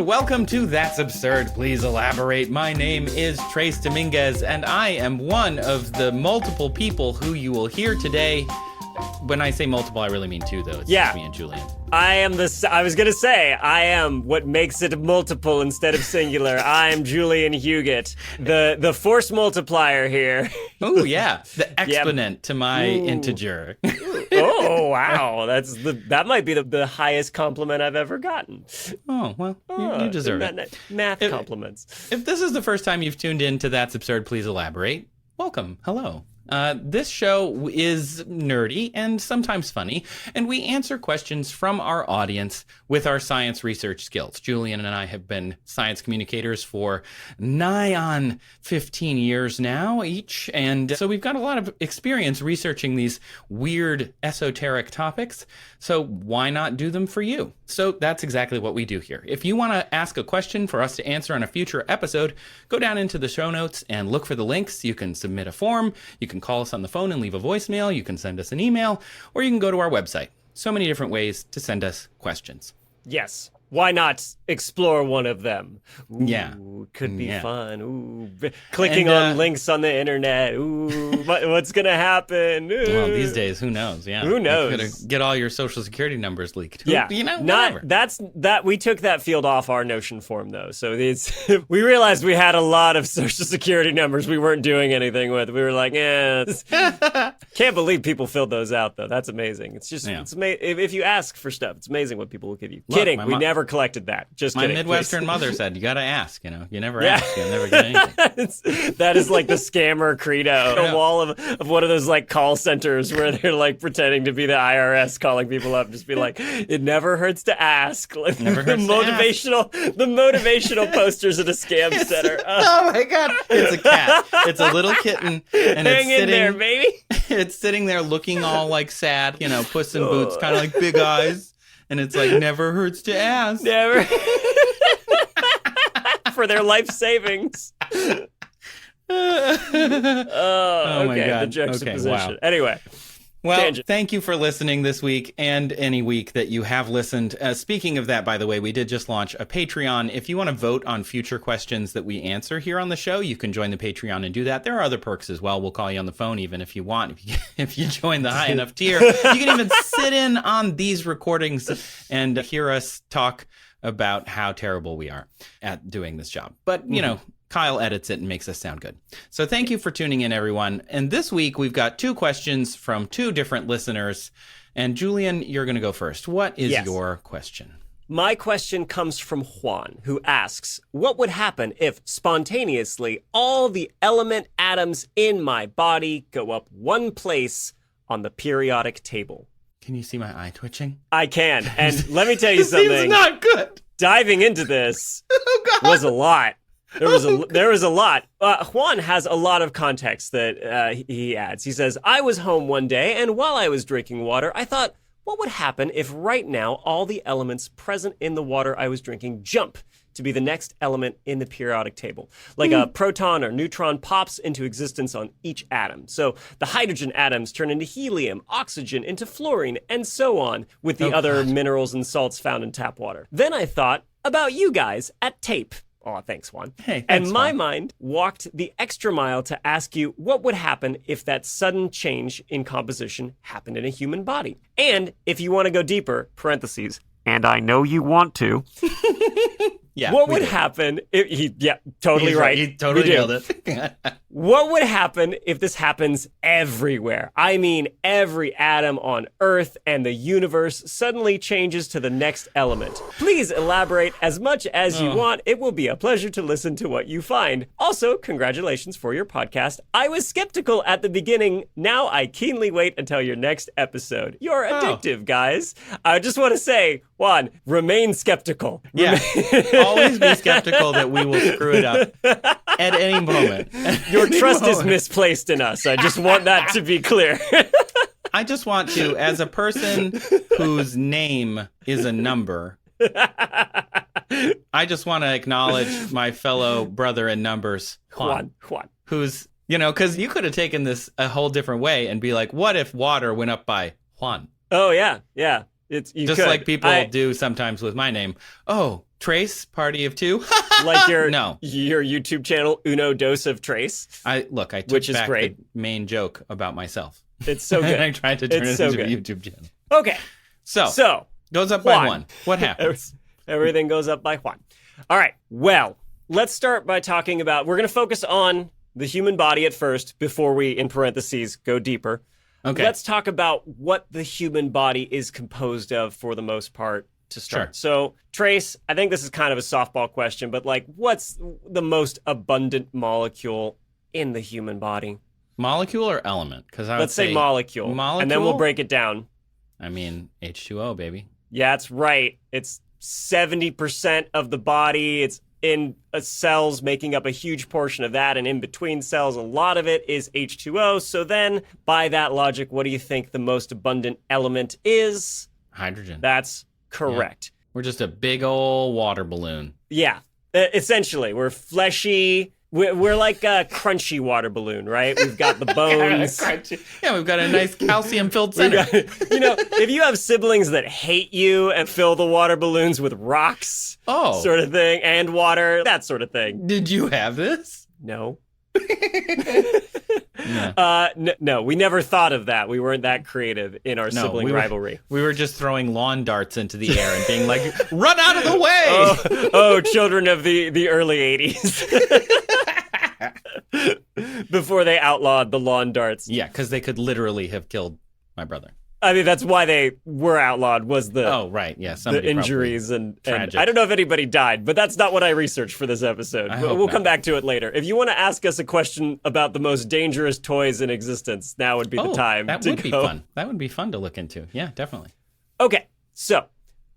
and welcome to That's Absurd, Please Elaborate. My name is Trace Dominguez, and I am one of the multiple people who you will hear today. When I say multiple, I really mean two, though. It's just me and Julian. I was going to say, I am what makes it multiple instead of singular. I'm Julian Huguet, the force multiplier here. Oh, yeah. The exponent to my integer. Oh, wow. That might be the highest compliment I've ever gotten. Oh, well, you deserve it. Math compliments. If this is the first time you've tuned in to That's Absurd, Please Elaborate, welcome. Hello. This show is nerdy and sometimes funny, and we answer questions from our audience with our science research skills. Julian and I have been science communicators for nigh on 15 years now each, and so we've got a lot of experience researching these weird esoteric topics, so why not do them for you? So that's exactly what we do here. If you want to ask a question for us to answer on a future episode, go down into the show notes and look for the links. You can submit a form, you can call us on the phone and leave a voicemail, you can send us an email, or you can go to our website. So many different ways to send us questions. Yes. Why not explore one of them? Ooh, yeah. Could be fun. Ooh, clicking on links on the internet. Ooh, what's going to happen? Ooh. Well, these days, who knows? Yeah. Who knows? You're gonna get all your social security numbers leaked. Yeah. We took that field off our Notion form, though. So we realized we had a lot of social security numbers we weren't doing anything with. We were like, can't believe people filled those out, though. That's amazing. It's just, it's amazing. If you ask for stuff, it's amazing what people will give you. Kidding. We never collected that. Just my kidding, Midwestern please. Mother said, you got to ask, you never ask, you'll never get anything. That is like the scammer credo. The wall of one of those like call centers where they're like pretending to be the IRS calling people up. Just be like, it never hurts to ask. Like, never hurts the motivational posters at a scam center. Oh my God. It's a cat. It's a little kitten. And Hang in there, baby. It's sitting there looking all like sad, Puss in Boots, kind of like big eyes. And it's like, never hurts to ask. Never. For their life savings. Oh my God. The juxtaposition. Wow. Anyway. Well, tangent. Thank you for listening this week and any week that you have listened. Speaking of that, by the way, we did just launch a Patreon. If you want to vote on future questions that we answer here on the show, you can join the Patreon and do that. There are other perks as well. We'll call you on the phone even if you want. If you join the high enough tier, you can even sit in on these recordings and hear us talk about how terrible we are at doing this job. But, Kyle edits it and makes us sound good. So thank you for tuning in, everyone. And this week, we've got two questions from two different listeners. And Julian, you're going to go first. What is your question? My question comes from Juan, who asks, what would happen if spontaneously all the element atoms in my body go up one place on the periodic table? Can you see my eye twitching? I can. And let me tell you something. This seems not good. Diving into this was a lot. There was a lot. Juan has a lot of context that he adds. He says, I was home one day, and while I was drinking water, I thought, what would happen if right now all the elements present in the water I was drinking jump to be the next element in the periodic table? Like a proton or neutron pops into existence on each atom. So the hydrogen atoms turn into helium, oxygen into fluorine, and so on with the other minerals and salts found in tap water. Then I thought about you guys at TAPE. Oh, thanks, Juan. Hey, and my mind walked the extra mile to ask you what would happen if that sudden change in composition happened in a human body. And if you want to go deeper, parentheses, and I know you want to. Yeah, what would happen if totally right. He totally nailed it. What would happen if this happens everywhere? I mean, every atom on Earth and the universe suddenly changes to the next element. Please elaborate as much as you want. It will be a pleasure to listen to what you find. Also, congratulations for your podcast. I was skeptical at the beginning. Now I keenly wait until your next episode. You're addictive, guys. I just want to say, Juan, remain skeptical. Yeah. Always be skeptical that we will screw it up at any moment. Your trust is misplaced in us. I just want that to be clear. I just want to, as a person whose name is a number, I just want to acknowledge my fellow brother in numbers, Juan. Who's, because you could have taken this a whole different way and be like, what if water went up by Juan? Oh, yeah. You Just could. like people do sometimes with my name. Oh, Trace, party of two? Like your YouTube channel, Uno Dose of Trace. I took which is back great. the main joke about myself. It's so good. And I tried to turn it into a YouTube channel. Okay. So goes up by 1. What happens? Everything goes up by 1. All right. Well, let's start by talking about, we're going to focus on the human body at first before we, in parentheses, go deeper. Okay. Let's talk about what the human body is composed of for the most part to start. Sure. So, Trace, I think this is kind of a softball question, but like, what's the most abundant molecule in the human body? Molecule or element? Because Let's say molecule. Molecule? And then we'll break it down. I mean, H2O, baby. Yeah, that's right. It's 70% of the body. It's in cells making up a huge portion of that, and in between cells, a lot of it is H2O. So then, by that logic, what do you think the most abundant element is? Hydrogen. That's correct. Yeah. We're just a big old water balloon. Yeah, essentially. We're fleshy. We're like a crunchy water balloon, right? We've got the bones. Yeah, we've got a nice calcium-filled center. If you have siblings that hate you and fill the water balloons with rocks, sort of thing, and water, that sort of thing. Did you have this? No. Yeah. No, we never thought of that. We weren't that creative in our sibling rivalry. We were just throwing lawn darts into the air and being like, run out of the way! Oh, children of the early 80s. Before they outlawed the lawn darts. Yeah, because they could literally have killed my brother. I mean, that's why they were outlawed, was the the injuries and I don't know if anybody died, but that's not what I researched for this episode. We'll come back to it later. If you want to ask us a question about the most dangerous toys in existence, now would be the time that would be fun. That would be fun to look into. Yeah, definitely. Okay, so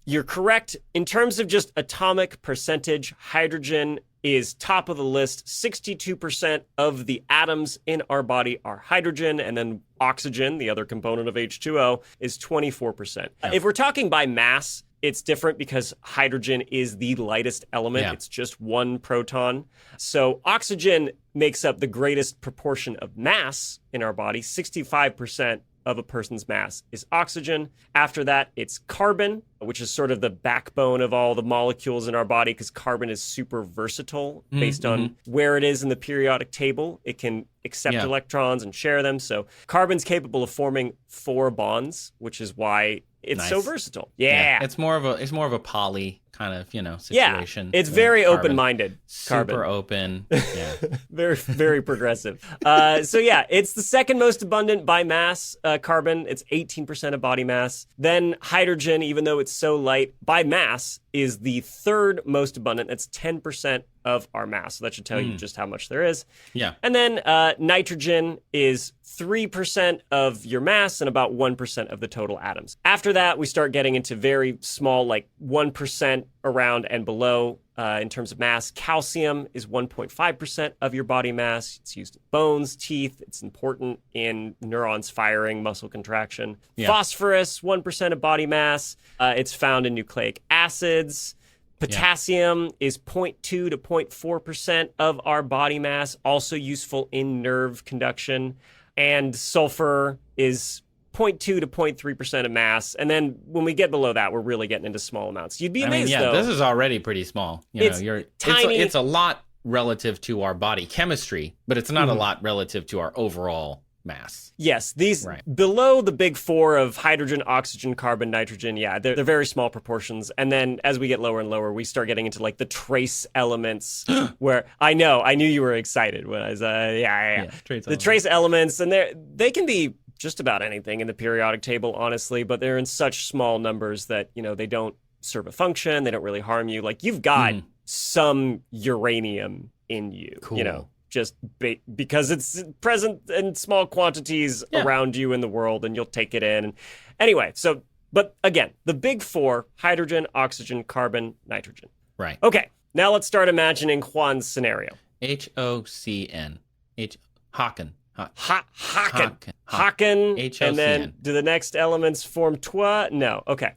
you're correct. In terms of just atomic percentage, hydrogen is top of the list. 62% of the atoms in our body are hydrogen, and then oxygen, the other component of H2O, is 24%. Yeah. If we're talking by mass, it's different because hydrogen is the lightest element. Yeah. It's just 1 proton. So oxygen makes up the greatest proportion of mass in our body. 65% of a person's mass is oxygen. After that, it's carbon, which is sort of the backbone of all the molecules in our body, because carbon is super versatile based on where it is in the periodic table. It can accept electrons and share them. So carbon's capable of forming 4 bonds, which is why it's so versatile. Yeah. It's more of a poly kind of, situation. Yeah. It's very open-minded. Carbon. Super open. Yeah. Very, very progressive. So yeah, it's the second most abundant by mass, carbon. It's 18% of body mass. Then hydrogen, even though it's so light, by mass is the third most abundant. That's 10% of our mass. So that should tell you just how much there is. Yeah. And then nitrogen is 3% of your mass and about 1% of the total atoms. After that, we start getting into very small, like 1% around and below in terms of mass. Calcium is 1.5% of your body mass. It's used in bones, teeth. It's important in neurons firing, muscle contraction. Yeah. Phosphorus, 1% of body mass. It's found in nucleic acids. Potassium is 0.2 to 0.4% of our body mass, also useful in nerve conduction. And sulfur is 0.2 to 0.3% of mass. And then when we get below that, we're really getting into small amounts. You'd be amazed, though. This is already pretty small. It's tiny. It's a lot relative to our body chemistry, but it's not a lot relative to our overall mass. Yes, these below the big 4 of hydrogen, oxygen, carbon, nitrogen, they're very small proportions. And then as we get lower and lower, we start getting into like the trace elements where I knew you were excited when I was, trace elements. And they can be just about anything in the periodic table, honestly, but they're in such small numbers that, they don't serve a function. They don't really harm you. Like you've got some uranium in you, cool. Just because it's present in small quantities around you in the world, and you'll take it in. Anyway, but again, the big 4, hydrogen, oxygen, carbon, nitrogen. Right. Okay, now let's start imagining Juan's scenario. HOCN. Haken. Haken. H-O-C-N. And then do the next elements form twa? No. Okay.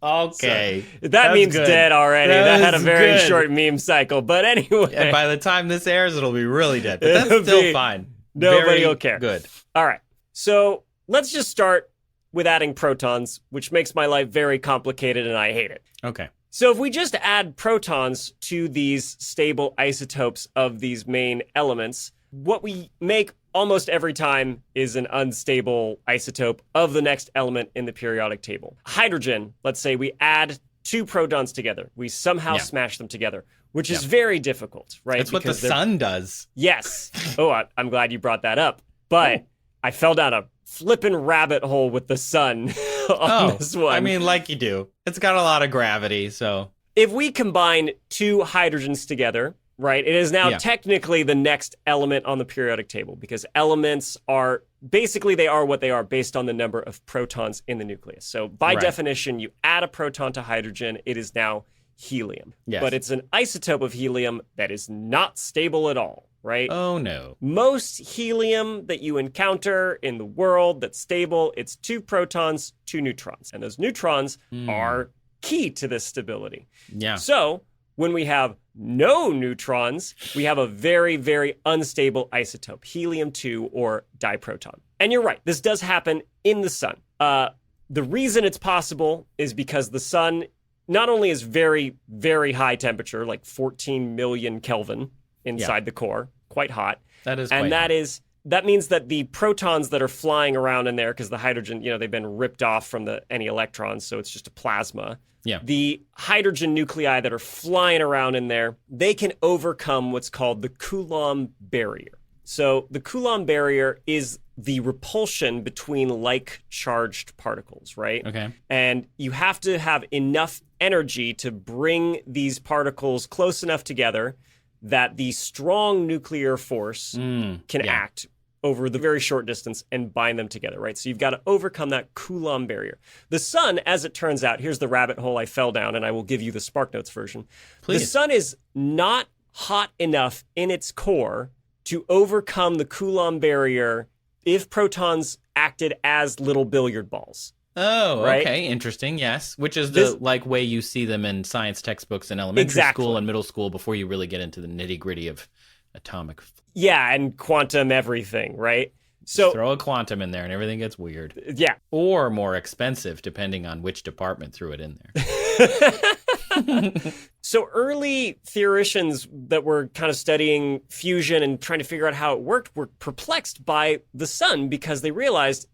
Okay. So, that meme's good. Dead already. That had a very short meme cycle. But anyway. And by the time this airs, it'll be really dead. But that's still fine. Nobody will care. Good. All right. So let's just start with adding protons, which makes my life very complicated and I hate it. Okay. So if we just add protons to these stable isotopes of these main elements, what we make almost every time is an unstable isotope of the next element in the periodic table. Hydrogen, let's say we add 2 protons together. We somehow smash them together, which is very difficult, right? That's what the sun does. Yes. Oh, I'm glad you brought that up. But I fell down a flippin' rabbit hole with the sun on this one. I mean, like you do. It's got a lot of gravity, so. If we combine 2 hydrogens together, right, it is now technically the next element on the periodic table, because elements are, basically they are what they are based on the number of protons in the nucleus. So by definition, you add a proton to hydrogen, it is now helium. Yes. But it's an isotope of helium that is not stable at all, right? Oh, no. Most helium that you encounter in the world that's stable, it's 2 protons, 2 neutrons. And those neutrons are key to this stability. Yeah. So when we have no neutrons, we have a very, very unstable isotope, helium-2 or diproton. And you're right, this does happen in the sun. The reason it's possible is because the sun not only is very, very high temperature, like 14 million Kelvin inside the core, quite hot. That is and quite hot. That means that the protons that are flying around in there, because the hydrogen, they've been ripped off from any electrons, so it's just a plasma. Yeah. The hydrogen nuclei that are flying around in there, they can overcome what's called the Coulomb barrier. So the Coulomb barrier is the repulsion between like-charged particles, right? Okay. And you have to have enough energy to bring these particles close enough together that the strong nuclear force can act over the very short distance and bind them together, right? So you've got to overcome that Coulomb barrier. The sun, as it turns out, here's the rabbit hole I fell down, and I will give you the SparkNotes version. Please. The sun is not hot enough in its core to overcome the Coulomb barrier if protons acted as little billiard balls. Oh, right? Okay, interesting. Yes, which is the way you see them in science textbooks in elementary school and middle school before you really get into the nitty-gritty of atomic. Yeah, and quantum everything, right? So throw a quantum in there and everything gets weird. Yeah. Or more expensive depending on which department threw it in there. So early theoreticians that were kind of studying fusion and trying to figure out how it worked were perplexed by the sun because they realized,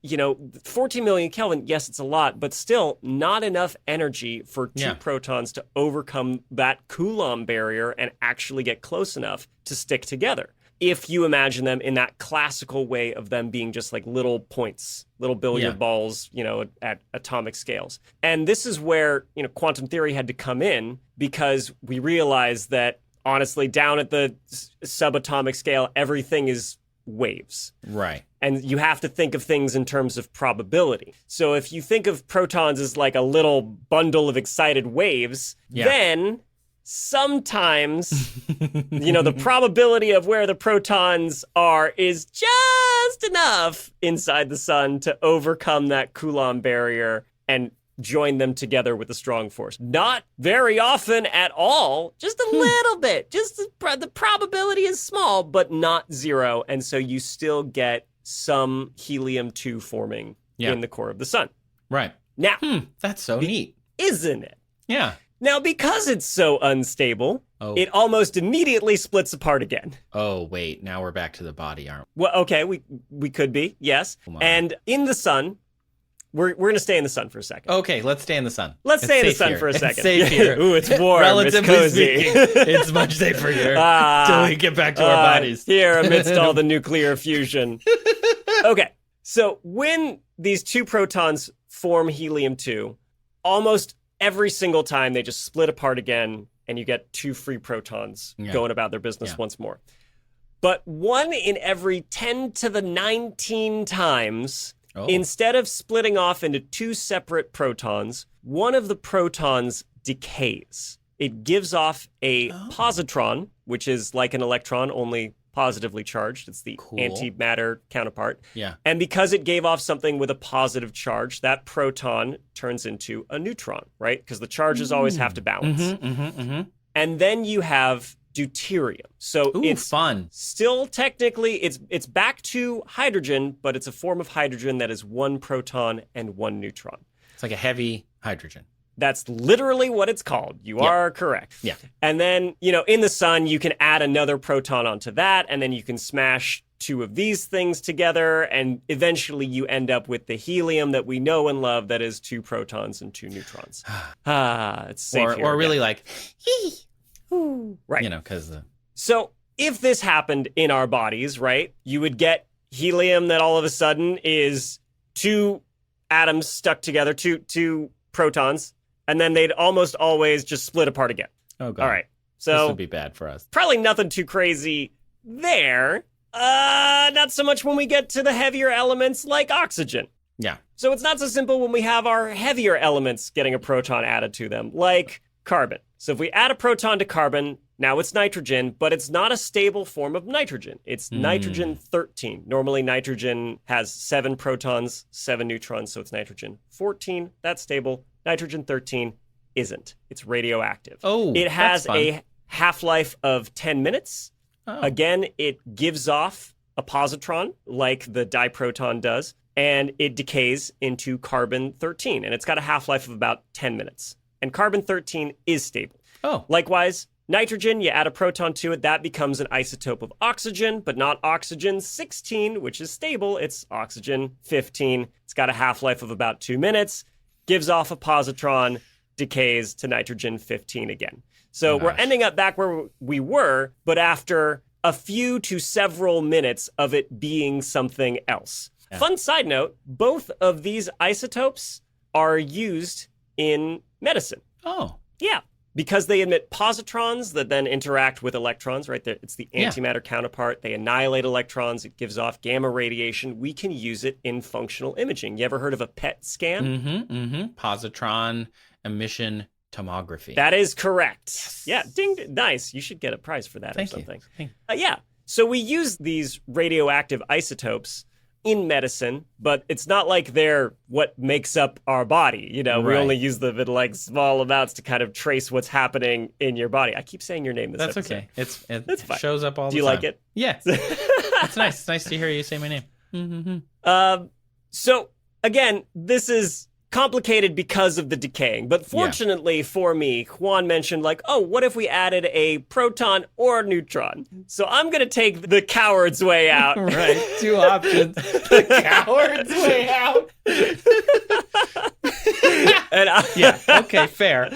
14 million Kelvin, yes, it's a lot, but still not enough energy for 2 protons to overcome that Coulomb barrier and actually get close enough to stick together. If you imagine them in that classical way of them being just like little points, little billiard balls, at atomic scales. And this is where, quantum theory had to come in because we realized that, honestly, down at the subatomic scale, everything is waves. Right. And you have to think of things in terms of probability. So if you think of protons as like a little bundle of excited waves, then sometimes, the probability of where the protons are is just enough inside the sun to overcome that Coulomb barrier and join them together with a strong force. Not very often at all, just a little bit. Just the probability is small, but not zero. And so you still get some helium-2 forming in the core of the sun. Right. Now, that's so neat. Isn't it? Yeah. Now, because it's so unstable, it almost immediately splits apart again. Oh, wait. Now we're back to the body, aren't we? Well, okay, we could be, yes. And in the sun, we're going to stay in the sun for a second. Okay, let's stay in the sun. Let's stay in the sun for a second. It's safe here. Ooh, it's warm. Relatively it's cozy. speaking, it's much safer here until we get back to our bodies. Here amidst all the nuclear fusion. Okay, so when these 2 protons form helium-2, almost every single time they just split apart again and you get 2 free protons going about their business once more. But 1 in every 10 to the 19 times, instead of splitting off into 2 separate protons, one of the protons decays. It gives off a positron, which is like an electron, only positively charged. It's the antimatter counterpart. Yeah. And because it gave off something with a positive charge, that proton turns into a neutron, right? Because the charges always have to balance. And then you have deuterium. So Ooh, it's fun. still technically, it's back to hydrogen, but it's a form of hydrogen that is 1 proton and 1 neutron. It's like a heavy hydrogen. That's literally what it's called. You are correct. Yeah. And then, in the sun, you can add another proton onto that, and then you can smash 2 of these things together, and eventually you end up with the helium that we know and love that is 2 protons and 2 neutrons. It's safe here Or really again. like, Right. because So if this happened in our bodies, right, you would get helium that all of a sudden is 2 atoms stuck together, two protons, and then they'd almost always just split apart again. oh god, All right. this So would be bad for us. probably nothing too crazy there. Not so much when we get to the heavier elements like oxygen. Yeah. So it's not so simple when we have our heavier elements getting a proton added to them, like carbon. So if we add a proton to carbon, now it's nitrogen, but it's not a stable form of nitrogen. It's nitrogen 13. Normally nitrogen has 7 protons, 7 neutrons, so it's nitrogen 14. That's stable. Nitrogen 13 isn't. It's radioactive. Oh, it has that's fun. a half-life of 10 minutes. Oh. Again, it gives off a positron like the diproton does, and it decays into carbon-13, and it's got a half-life of about 10 minutes. And carbon-13 is stable. Oh, Likewise, nitrogen, you add a proton to it, that becomes an isotope of oxygen, but not oxygen-16, which is stable. It's oxygen-15. It's got a half-life of about 2 minutes, gives off a positron, decays to nitrogen-15 again. So we're ending up back where we were, but after a few to several minutes of it being something else. Yeah. Fun side note, both of these isotopes are used in medicine. Oh. Yeah, because they emit positrons that then interact with electrons, right? It's the antimatter counterpart. They annihilate electrons. It gives off gamma radiation. We can use it in functional imaging. You ever heard of a PET scan? Positron emission tomography. That is correct. Yes. Yeah, ding, nice. You should get a prize for that or something. Thank you. Yeah, so we use these radioactive isotopes in medicine, but it's not like they're what makes up our body. We Right. only use them in like small amounts to kind of trace what's happening in your body. I keep saying your name this That's episode. okay. It That's fine. shows up all Do the you time. like it? Yeah. It's nice. It's nice to hear you say my name. So again, this is complicated because of the decaying, but fortunately for me, Juan mentioned like, oh, what if we added a proton or a neutron? So I'm going to take the coward's way out. Right. 2 options. The coward's way out. And Yeah. Okay. Fair.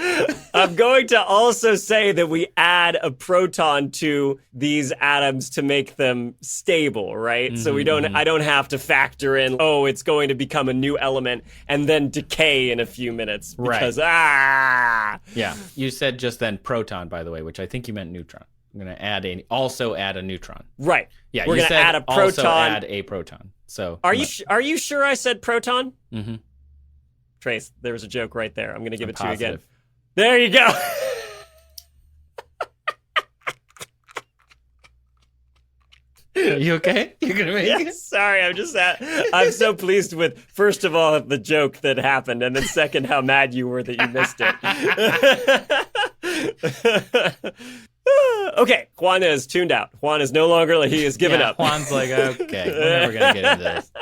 I'm going to also say that we add a proton to these atoms to make them stable, right? So I don't have to factor in, oh, it's going to become a new element and then decay in a few minutes because, Yeah. You said just then proton, by the way, which I think you meant neutron. I'm going to also add a neutron. Right. Yeah. We're going to add a proton. Also add a proton. So Are you sure I said proton? Mm-hmm. Trace, there was a joke right there. I'm going to give it to positive. you again. There you go. Are you okay? You're going to make it? Sorry, I'm so pleased with, first of all, the joke that happened, and then second, how mad you were that you missed it. Okay, Juan is tuned out. Juan is no longer, he has given up. Juan's like, okay, we're never going to get into this.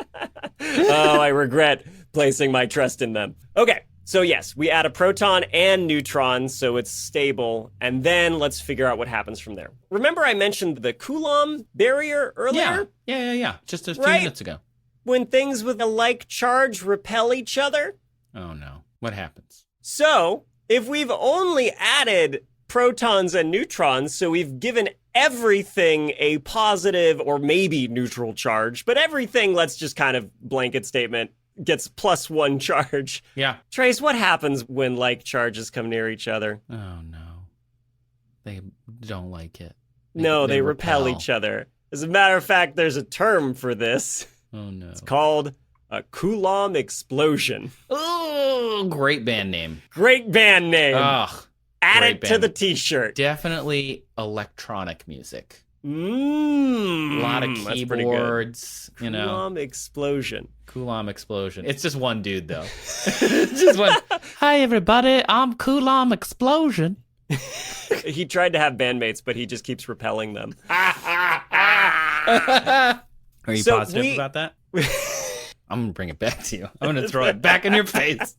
Oh, I regret placing my trust in them. Okay, so yes, we add a proton and neutron, so it's stable, and then let's figure out what happens from there. Remember I mentioned the Coulomb barrier earlier? Yeah. Just a few Right? minutes ago. When things with a like charge repel each other? Oh, no. What happens? So, if we've only added protons and neutrons, so we've given everything a positive or maybe neutral charge, but everything, let's just kind of blanket statement, gets +1 charge. Yeah. Trace, what happens when like charges come near each other? Oh, no. They don't like it. No, they repel each other. As a matter of fact, there's a term for this. Oh, no. It's called a Coulomb explosion. Oh, great band name. Great band name. Ugh. Add great it to band. the t-shirt. Definitely electronic music. A A lot of keyboards, Coulomb explosion. Coulomb explosion. It's just one dude, though. It's just one. Hi, everybody. I'm Coulomb explosion. He tried to have bandmates, but he just keeps repelling them. Are you positive about that? I'm going to bring it back to you. I'm going to throw it back in your face.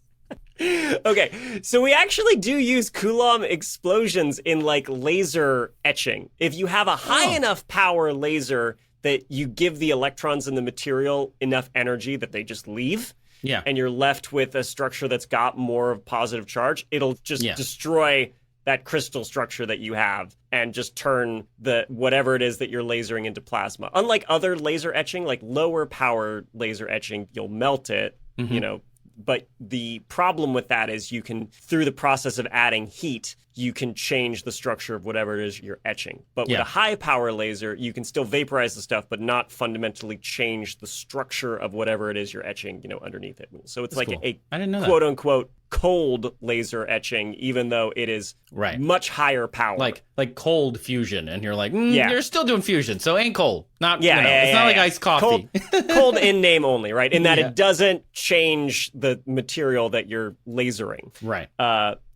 Okay, so we actually do use Coulomb explosions in like laser etching. If you have a high enough power laser that you give the electrons in the material enough energy that they just leave, and you're left with a structure that's got more of positive charge, it'll just destroy that crystal structure that you have and just turn the whatever it is that you're lasering into plasma. Unlike other laser etching, like lower power laser etching, you'll melt it, you know. But the problem with that is you can, through the process of adding heat, you can change the structure of whatever it is you're etching. But with a high power laser, you can still vaporize the stuff, but not fundamentally change the structure of whatever it is you're etching, you know, underneath it. So it's like a quote unquote cold laser etching, even though it is much higher power. Like cold fusion. And you're like, you're still doing fusion, so ain't cold. Not, it's not like iced coffee. Cold in name only, right? In that it doesn't change the material that you're lasering. Right.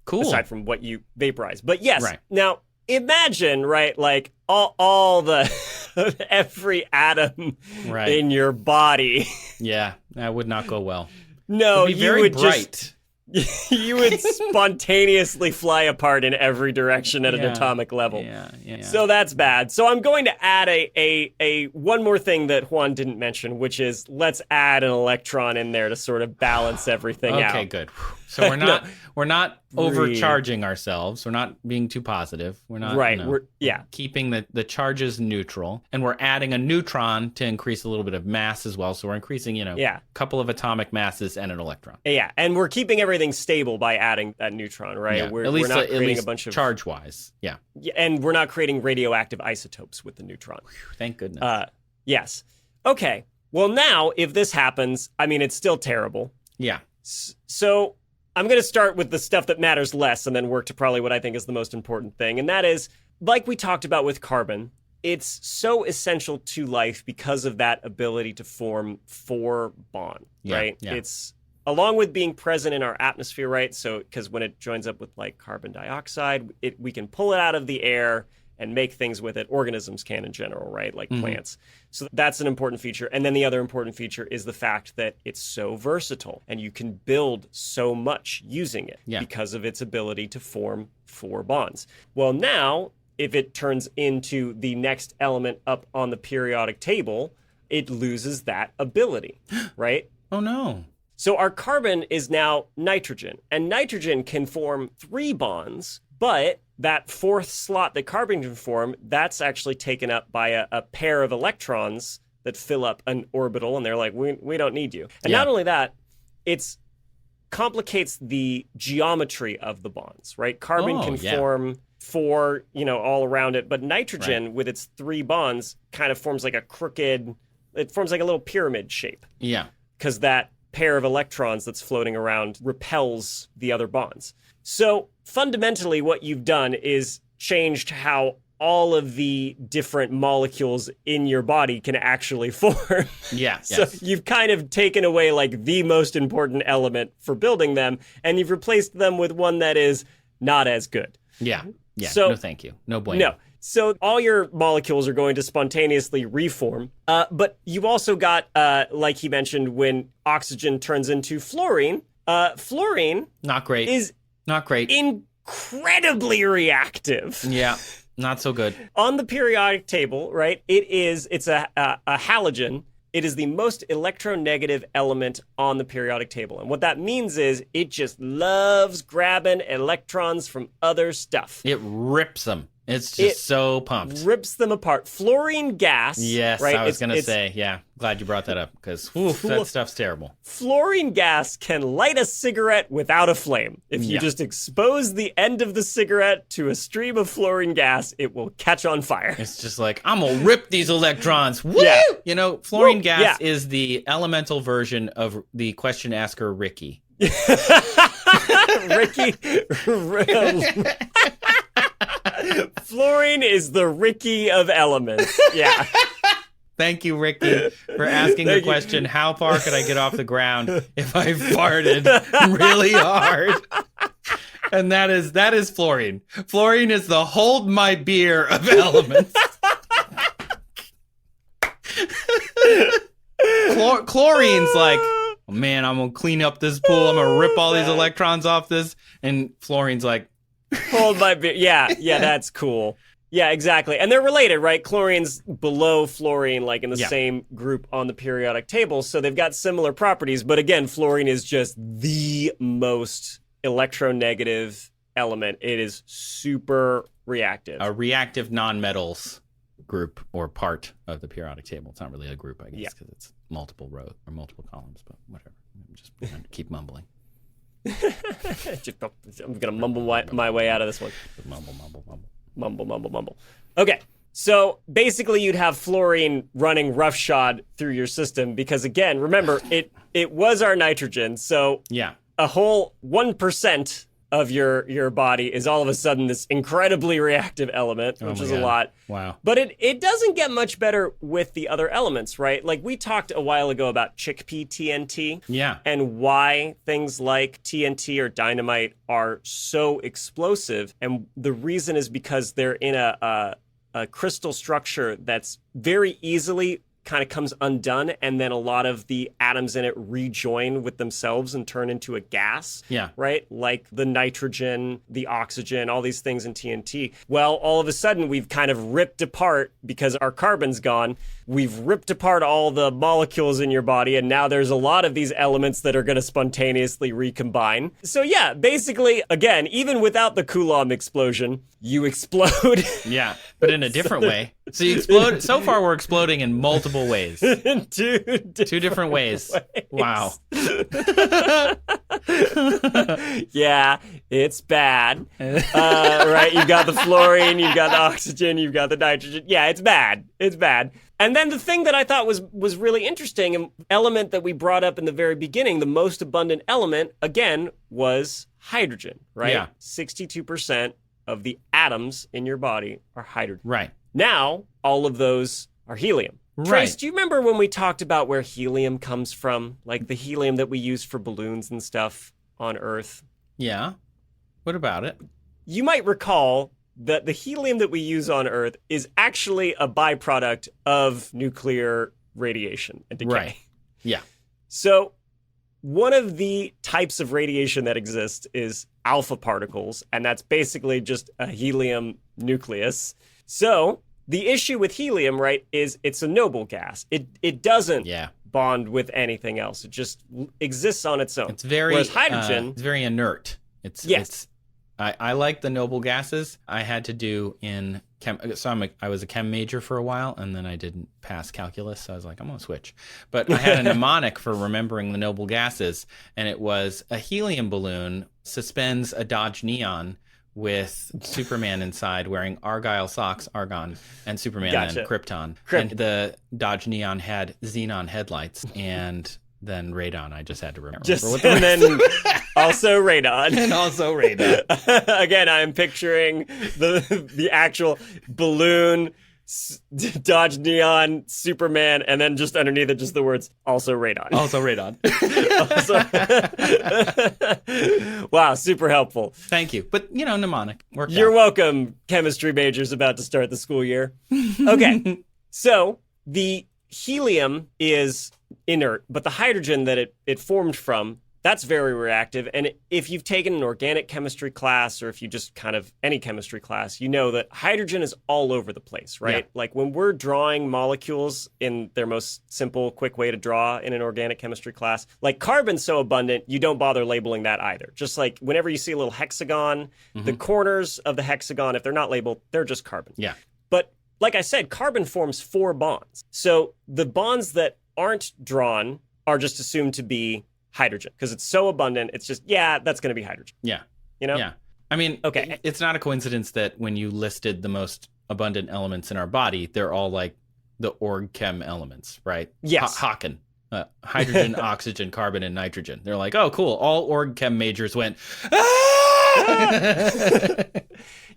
Cool. Aside from what you vaporize. But yes, now imagine, right, like all the, every atom in your body. Yeah, that would not go well. No, It'd be very bright. You would spontaneously fly apart in every direction at an atomic level. Yeah. So that's bad. So I'm going to add a one more thing that Juan didn't mention, which is let's add an electron in there to sort of balance everything out. Okay, good. So we're not overcharging ourselves. We're not being too positive. We're not we're keeping the charges neutral, and we're adding a neutron to increase a little bit of mass as well. So we're increasing, a couple of atomic masses and an electron. Yeah, and we're keeping everything stable by adding that neutron, right? Yeah. We're not creating a bunch of charge-wise. Yeah, and we're not creating radioactive isotopes with the neutron. Thank goodness. Yes. Okay. Well, now if this happens, I mean, it's still terrible. Yeah. So I'm going to start with the stuff that matters less and then work to probably what I think is the most important thing. And that is, like we talked about with carbon, it's so essential to life because of that ability to form 4 bonds, right? Yeah. It's along with being present in our atmosphere, right? So because when it joins up with like carbon dioxide, we can pull it out of the air and make things with it. Organisms can in general, right? Like plants. So that's an important feature. And then the other important feature is the fact that it's so versatile and you can build so much using it because of its ability to form 4 bonds. Well, now, if it turns into the next element up on the periodic table, it loses that ability, right? Oh, no. So our carbon is now nitrogen, and nitrogen can form 3 bonds, but that 4th slot that carbon can form, that's actually taken up by a pair of electrons that fill up an orbital, and they're like, we don't need you. And not only that, it complicates the geometry of the bonds, right? Carbon can form 4, all around it, but nitrogen with its 3 bonds kind of forms like it forms like a little pyramid shape. Yeah. Because that pair of electrons that's floating around repels the other bonds. So fundamentally what you've done is changed how all of the different molecules in your body can actually form. Yeah. So you've kind of taken away like the most important element for building them, and you've replaced them with one that is not as good. Yeah. So, no thank you. No bueno. No. So all your molecules are going to spontaneously reform, but you also got, like he mentioned, when oxygen turns into fluorine, fluorine not great. Is not great. Incredibly reactive. Yeah, not so good. On the periodic table, right? It's a halogen. It is the most electronegative element on the periodic table, and what that means is it just loves grabbing electrons from other stuff. It rips them. It's just so pumped. Rips them apart. Fluorine gas. Yes, right? I was going to say, glad you brought that up because that stuff's terrible. Fluorine gas can light a cigarette without a flame. If you just expose the end of the cigarette to a stream of fluorine gas, it will catch on fire. It's just like, I'm going to rip these electrons. Woo! Yeah. Fluorine gas is the elemental version of the question asker Ricky. Ricky. Fluorine is the Ricky of elements. Yeah. Thank you, Ricky, for asking the question, how far could I get off the ground if I farted really hard? And that is fluorine. Fluorine is the hold my beer of elements. Chlorine's like, oh, man, I'm gonna clean up this pool. I'm gonna rip all these electrons off this. And fluorine's like, hold my beer. Yeah, that's cool. Yeah, exactly. And they're related, right? Chlorine's below fluorine, like in the same group on the periodic table. So they've got similar properties. But again, fluorine is just the most electronegative element. It is super reactive. A reactive nonmetals group or part of the periodic table. It's not really a group, I guess, because it's multiple rows or multiple columns, but whatever. I'm just going to keep mumbling. I'm going to mumble my way out of this one. Mumble, mumble, mumble. Mumble, mumble, mumble. Okay, so basically you'd have fluorine running roughshod through your system because, again, remember, it was our nitrogen. So a whole 1% of your body is all of a sudden this incredibly reactive element, which is a lot. Wow. But it doesn't get much better with the other elements, right? Like we talked a while ago about chickpea TNT. Yeah. And why things like TNT or dynamite are so explosive. And the reason is because they're in a crystal structure that's very easily kind of comes undone, and then a lot of the atoms in it rejoin with themselves and turn into a gas. Yeah. Right? Like the nitrogen, the oxygen, all these things in TNT. Well, all of a sudden we've kind of ripped apart, because our carbon's gone, we've ripped apart all the molecules in your body, and now there's a lot of these elements that are going to spontaneously recombine. So yeah, basically, again, even without the Coulomb explosion, you explode. Yeah, but in a different way. So you explode. So far, we're exploding in multiple ways. In two different ways. Wow. Yeah, it's bad. Right? You've got the fluorine, you've got the oxygen, you've got the nitrogen. Yeah, it's bad. It's bad. And then the thing that I thought was really interesting, an element that we brought up in the very beginning, the most abundant element, again, was hydrogen, right? Yeah. 62% of the atoms in your body are hydrogen. Right. Now, all of those are helium. Right. Trace, do you remember when we talked about where helium comes from? Like the helium that we use for balloons and stuff on Earth? Yeah. What about it? You might recall that the helium that we use on Earth is actually a byproduct of nuclear radiation and decay. Right. Yeah. So one of the types of radiation that exists is alpha particles, and that's basically just a helium nucleus. So the issue with helium, right, is it's a noble gas. It doesn't bond with anything else. It just exists on its own. It's very whereas hydrogen, it's very inert. It's I like the noble gases. I had to do in chem. So I was a chem major for a while, and then I didn't pass calculus. So I was like, I'm gonna switch. But I had a mnemonic for remembering the noble gases, and it was a helium balloon suspends a Dodge Neon with Superman inside wearing Argyle socks, argon, and Superman and Krypton. And the Dodge Neon had xenon headlights and then radon. I just had to remember. And then also radon. And also radon. Again, I'm picturing the actual balloon, Dodge Neon, Superman, and then just underneath it, just the words, also radon. Also radon. Wow, super helpful. Thank you. But, mnemonic. You're welcome, chemistry majors about to start the school year. Okay, so the helium is inert, but the hydrogen that it formed from, that's very reactive. And if you've taken an organic chemistry class, or if you just kind of any chemistry class, you know that hydrogen is all over the place, right? Yeah. Like when we're drawing molecules in their most simple, quick way to draw in an organic chemistry class, like carbon's so abundant, you don't bother labeling that either. Just like whenever you see a little hexagon, the corners of the hexagon, if they're not labeled, they're just carbon. Yeah. But like I said, carbon forms 4 bonds. So the bonds that aren't drawn are just assumed to be hydrogen because it's so abundant. It's just, that's going to be hydrogen. Yeah. Yeah. I mean, it's not a coincidence that when you listed the most abundant elements in our body, they're all like the org chem elements, right? Yes. Haken. Hydrogen, oxygen, carbon, and nitrogen. They're like, oh, cool. All org chem majors went,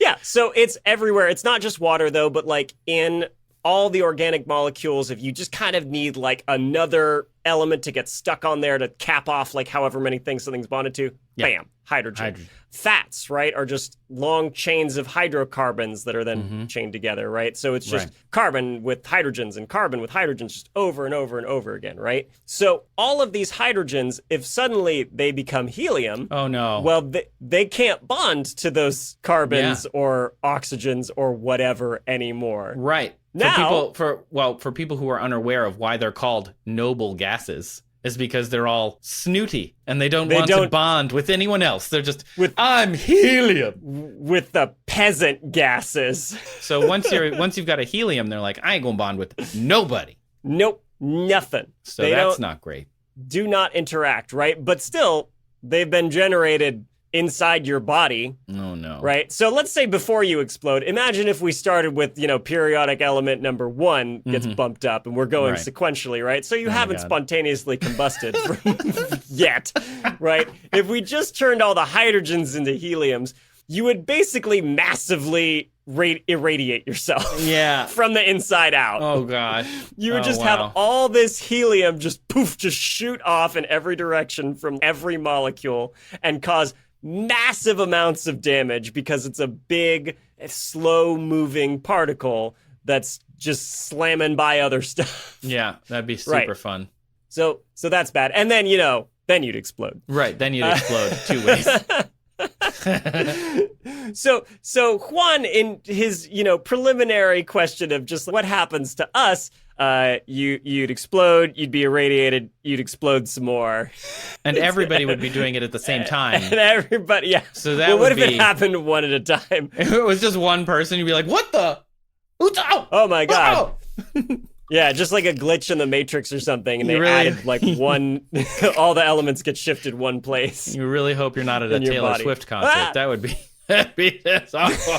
Yeah, so it's everywhere. It's not just water, though, but like in all the organic molecules, if you just kind of need like another element to get stuck on there to cap off like however many things something's bonded to. Yeah. Bam, hydrogen. Fats, right, are just long chains of hydrocarbons that are then chained together, right? So it's just carbon with hydrogens and carbon with hydrogens just over and over and over again, right? So all of these hydrogens, if suddenly they become helium, oh no, well, they can't bond to those carbons or oxygens or whatever anymore. Right. Now, for people who are unaware of why they're called noble gases, is because they're all snooty and they don't want to bond with anyone else. They're just I'm helium with the peasant gases. So once you've got a helium, they're like, I ain't gonna bond with nobody. Nope, nothing. So that's not great. Do not interact, right? But still, they've been generated inside your body. Oh no. Right? So let's say before you explode, imagine if we started with, periodic element number 1 gets bumped up and we're going sequentially, right? So you haven't spontaneously combusted yet, right? If we just turned all the hydrogens into heliums, you would basically massively irradiate yourself from the inside out. Oh gosh. You would just have all this helium just shoot off in every direction from every molecule and cause massive amounts of damage because it's a big, slow-moving particle that's just slamming by other stuff. Yeah, that'd be super fun. So that's bad. And then, then you'd explode. Right, then you'd explode 2 ways. So Juan, in his, preliminary question of just what happens to us, you'd explode, you'd be irradiated, you'd explode some more. And everybody would be doing it at the same time. And everybody, yeah. So that what if it happened one at a time? If it was just one person, you'd be like, what the? Oh my God. Yeah, just like a glitch in the Matrix or something, and they added like one, all the elements get shifted one place. You really hope you're not at a Taylor Swift concert. That'd be that's awful.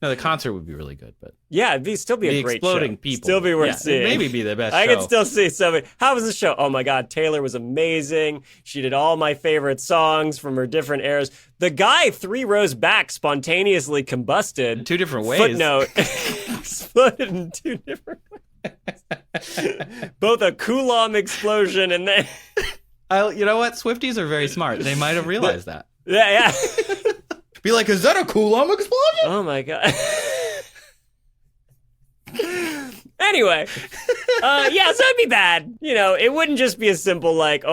No, the concert would be really good, but it'd still be a great exploding show. People. Still be worth seeing. Maybe be the best show. I could still see somebody. How was the show? Oh my God, Taylor was amazing. She did all my favorite songs from her different eras. The guy 3 rows back spontaneously combusted. In 2 different ways. Footnote, exploded in 2 different ways. Both a Coulomb explosion and then... You know what? Swifties are very smart. They might have realized that. Yeah. Be like, is that a Coulomb explosion? Oh my God. Anyway, so it'd be bad. It wouldn't just be a simple like,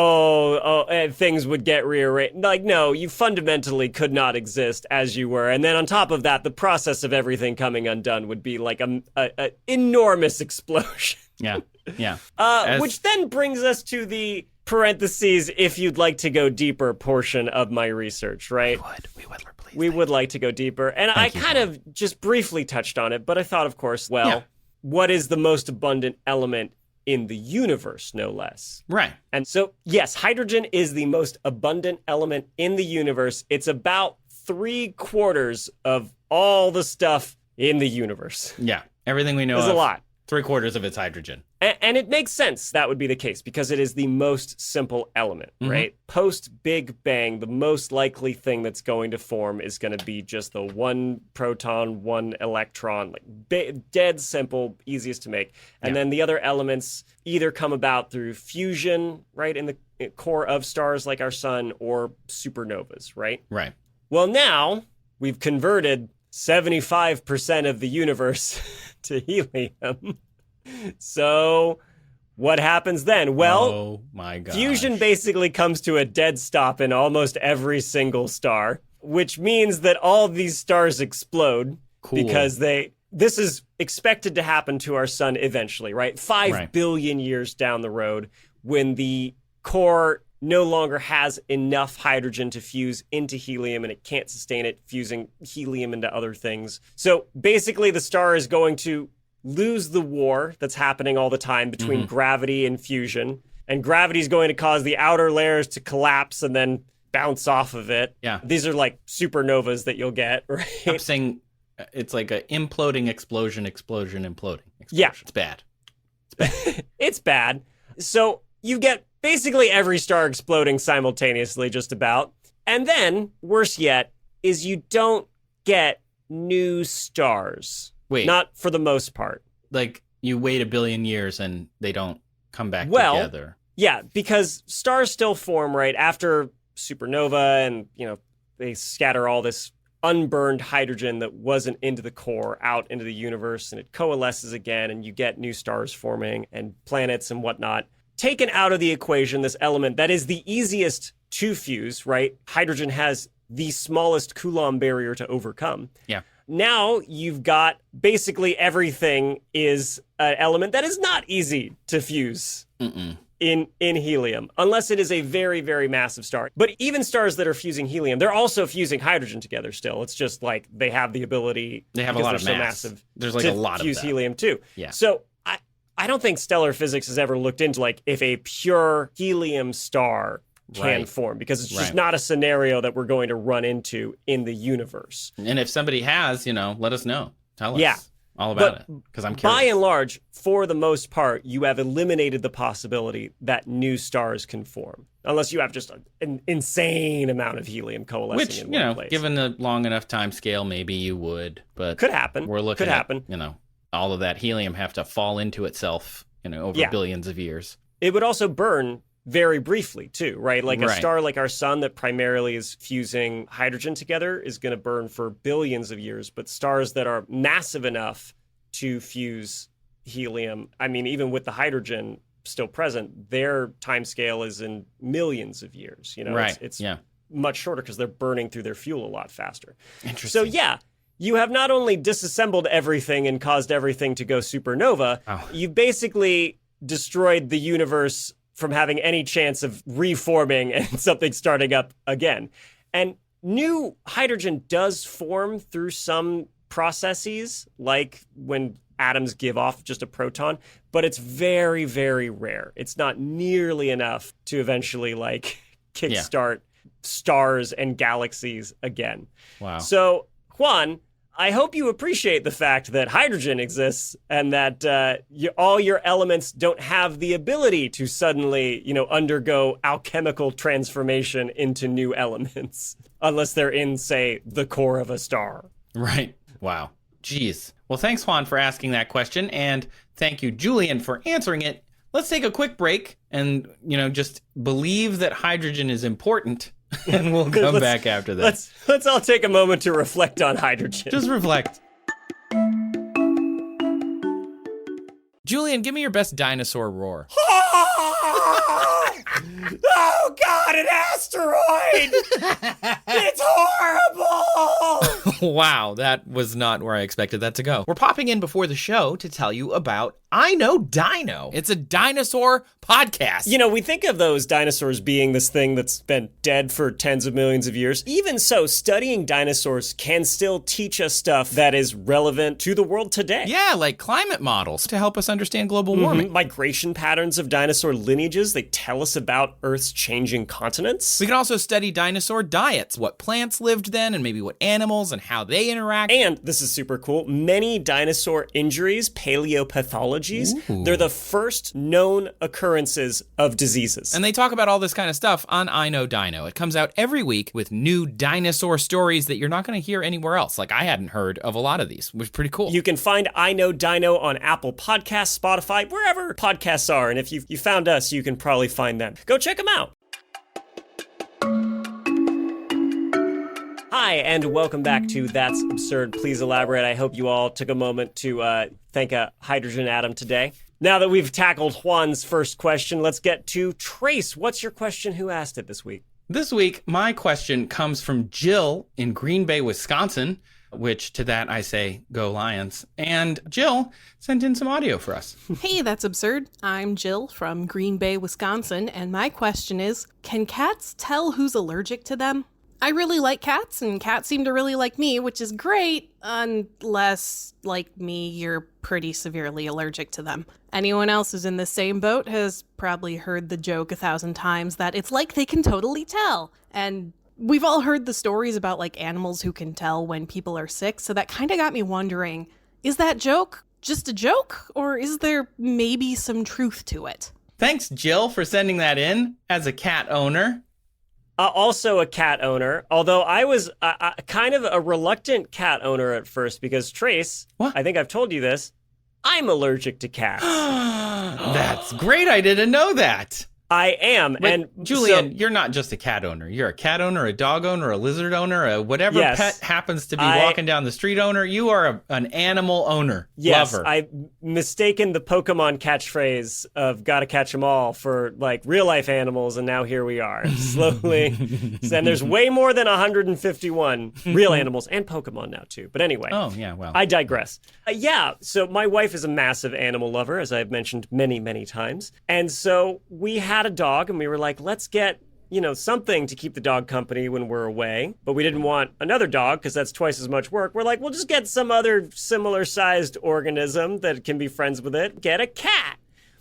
things would get rearranged. Like, no, you fundamentally could not exist as you were. And then on top of that, the process of everything coming undone would be like an enormous explosion. Yeah. Which then brings us to the parentheses, if you'd like to go deeper portion of my research, right? We would like to go deeper. And I kind of just briefly touched on it, but I thought, of course, what is the most abundant element in the universe, no less? Right. And so, yes, hydrogen is the most abundant element in the universe. It's about 3/4 of all the stuff in the universe. Yeah. Everything we know is a lot. 3/4 of it's hydrogen. And it makes sense that would be the case because it is the most simple element, right? Post Big Bang, the most likely thing that's going to form is going to be just the 1 proton, 1 electron, like dead simple, easiest to make. And then the other elements either come about through fusion, right, in the core of stars like our sun, or supernovas, right? Right. Well, now we've converted 75% of the universe to helium. So what happens then? Well, oh my God. Fusion basically comes to a dead stop in almost every single star, which means that all these stars explode because this is expected to happen to our sun eventually, right? 5 billion years down the road, when the core no longer has enough hydrogen to fuse into helium and it can't sustain it fusing helium into other things. So basically the star is going to lose the war that's happening all the time between gravity and fusion. And gravity is going to cause the outer layers to collapse and then bounce off of it. Yeah. These are like supernovas that you'll get, right? I'm saying it's like a imploding explosion, imploding. Yeah. It's bad. It's bad. So you get basically every star exploding simultaneously, just about. And then, worse yet, is you don't get new stars. Wait. Not for the most part. Like, you wait 1 billion years and they don't come back Well, together. Yeah, because stars still form right after supernova, and they scatter all this unburned hydrogen that wasn't into the core out into the universe, and it coalesces again, and you get new stars forming and planets and whatnot. Taken out of the equation, this element that is the easiest to fuse, right? Hydrogen has the smallest Coulomb barrier to overcome. Yeah. Now you've got basically everything is an element that is not easy to fuse. In helium, unless it is a very, very massive star. But even stars that are fusing helium, they're also fusing hydrogen together still. It's just like they have the ability. They have a lot of so mass. massive. There's like to a lot of fuse them. helium too. Yeah. So I don't think stellar physics has ever looked into like if a pure helium star can form, because it's just not a scenario that we're going to run into in the universe. And if somebody has, let us know. Tell us. Yeah. All about it, because I'm curious. By and large, for the most part, you have eliminated the possibility that new stars can form, unless you have just an insane amount of helium coalescing in one place. Given the long enough time scale, maybe you would, but could happen. We're looking could at, happen. All of that helium have to fall into itself, over billions of years. It would also burn very briefly too, right? Like a star like our sun that primarily is fusing hydrogen together is going to burn for billions of years, but stars that are massive enough to fuse helium, I mean, even with the hydrogen still present, their time scale is in millions of years. It's much shorter because they're burning through their fuel a lot faster. Interesting. So you have not only disassembled everything and caused everything to go supernova, you've basically destroyed the universe from having any chance of reforming and something starting up again. And new hydrogen does form through some processes, like when atoms give off just a proton, but it's very, very rare. It's not nearly enough to eventually kickstart stars and galaxies again. Wow. So, Juan, I hope you appreciate the fact that hydrogen exists and that all your elements don't have the ability to suddenly, undergo alchemical transformation into new elements, unless they're in, say, the core of a star. Right. Wow. Jeez. Well, thanks, Juan, for asking that question. And thank you, Julian, for answering it. Let's take a quick break and, just believe that hydrogen is important. And we'll come back after that. Let's all take a moment to reflect on hydrogen. Just reflect. Julian, give me your best dinosaur roar. Oh, God, an asteroid! It's horrible! Wow, that was not where I expected that to go. We're popping in before the show to tell you about I Know Dino. It's a dinosaur podcast. We think of those dinosaurs being this thing that's been dead for tens of millions of years. Even so, studying dinosaurs can still teach us stuff that is relevant to the world today. Yeah, like climate models to help us understand global warming. Migration patterns of dinosaur lineages, they tell us about Earth's changing continents. We can also study dinosaur diets, what plants lived then and maybe what animals and how they interact. And, this is super cool, many dinosaur injuries, paleopathologies, they're the first known occurrences of diseases. And they talk about all this kind of stuff on I Know Dino. It comes out every week with new dinosaur stories that you're not going to hear anywhere else. Like, I hadn't heard of a lot of these, which is pretty cool. You can find I Know Dino on Apple Podcasts, Spotify, wherever podcasts are. And if you found us, you can probably find them. Go check them out. Hi, and welcome back to That's Absurd. Please elaborate. I hope you all took a moment to thank a hydrogen atom today. Now that we've tackled Juan's first question, let's get to Trace. What's your question? Who asked it this week? This week, my question comes from Jill in Green Bay, Wisconsin, which to that I say, go Lions. And Jill sent in some audio for us. Hey, That's Absurd. I'm Jill from Green Bay, Wisconsin, and my question is, can cats tell who's allergic to them? I really like cats, and cats seem to really like me, which is great, unless, like me, you're pretty severely allergic to them. Anyone else who's in the same boat has probably heard the joke 1,000 times that it's like they can totally tell. And we've all heard the stories about, like, animals who can tell when people are sick, so that kind of got me wondering, is that joke just a joke, or is there maybe some truth to it? Thanks, Jill, for sending that in as a cat owner. Also a cat owner, although I was kind of a reluctant cat owner at first because, Trace, What? I think I've told you this, I'm allergic to cats. That's great. I didn't know that. I am. But and Julian, you're not just a cat owner. You're a cat owner, a dog owner, a lizard owner, a whatever Yes. pet happens to be walking down the street owner. You are an animal owner. Yes, Lover. I mistaken the Pokemon catchphrase of "gotta catch 'em all" for like real life animals, and now here we are, slowly. And there's way more than 151 real animals and Pokemon now too. But anyway, Oh, yeah, well. I digress. Yeah, so my wife is a massive animal lover, as I've mentioned many, many times, and so we had a dog, and we were like, let's get something to keep the dog company when we're away. But we didn't want another dog because that's twice as much work. We're like, we'll just get some other similar sized organism that can be friends with it. Get a cat.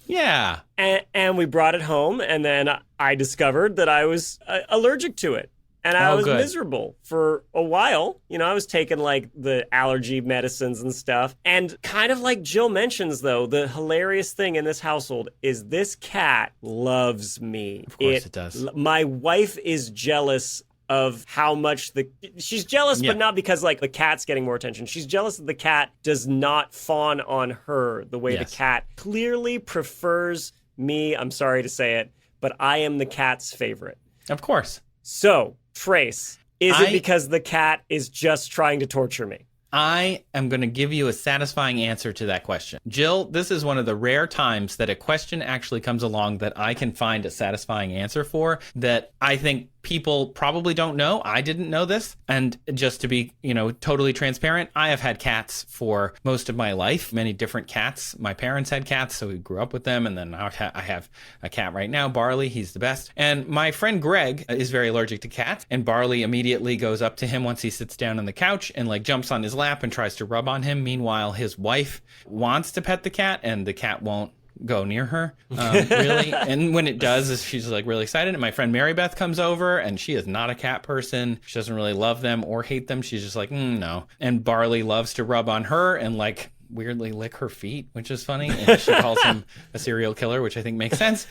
Yeah. And we brought it home. And then I discovered that I was allergic to it. And I was good. miserable for a while. I was taking like the allergy medicines and stuff. And kind of like Jill mentions, though, the hilarious thing in this household is this cat loves me. Of course it does. My wife is jealous of how much she's jealous, Yeah. but not because like the cat's getting more attention. She's jealous that the cat does not fawn on her the way Yes. the cat clearly prefers me. I'm sorry to say it, but I am the cat's favorite. Of course. So, Trace, is it because the cat is just trying to torture me? I am going to give you a satisfying answer to that question. Jill, this is one of the rare times that a question actually comes along that I can find a satisfying answer for that I think people probably don't know. I didn't know this. And just to be, totally transparent, I have had cats for most of my life, many different cats. My parents had cats, so we grew up with them. And then I have a cat right now, Barley. He's the best. And my friend Greg is very allergic to cats. And Barley immediately goes up to him once he sits down on the couch and like jumps on his lap and tries to rub on him. Meanwhile, his wife wants to pet the cat and the cat won't go near her, really. And when it does, she's like really excited. And my friend Mary Beth comes over and she is not a cat person. She doesn't really love them or hate them. She's just like, no. And Barley loves to rub on her and like weirdly lick her feet, which is funny. And she calls him a serial killer, which I think makes sense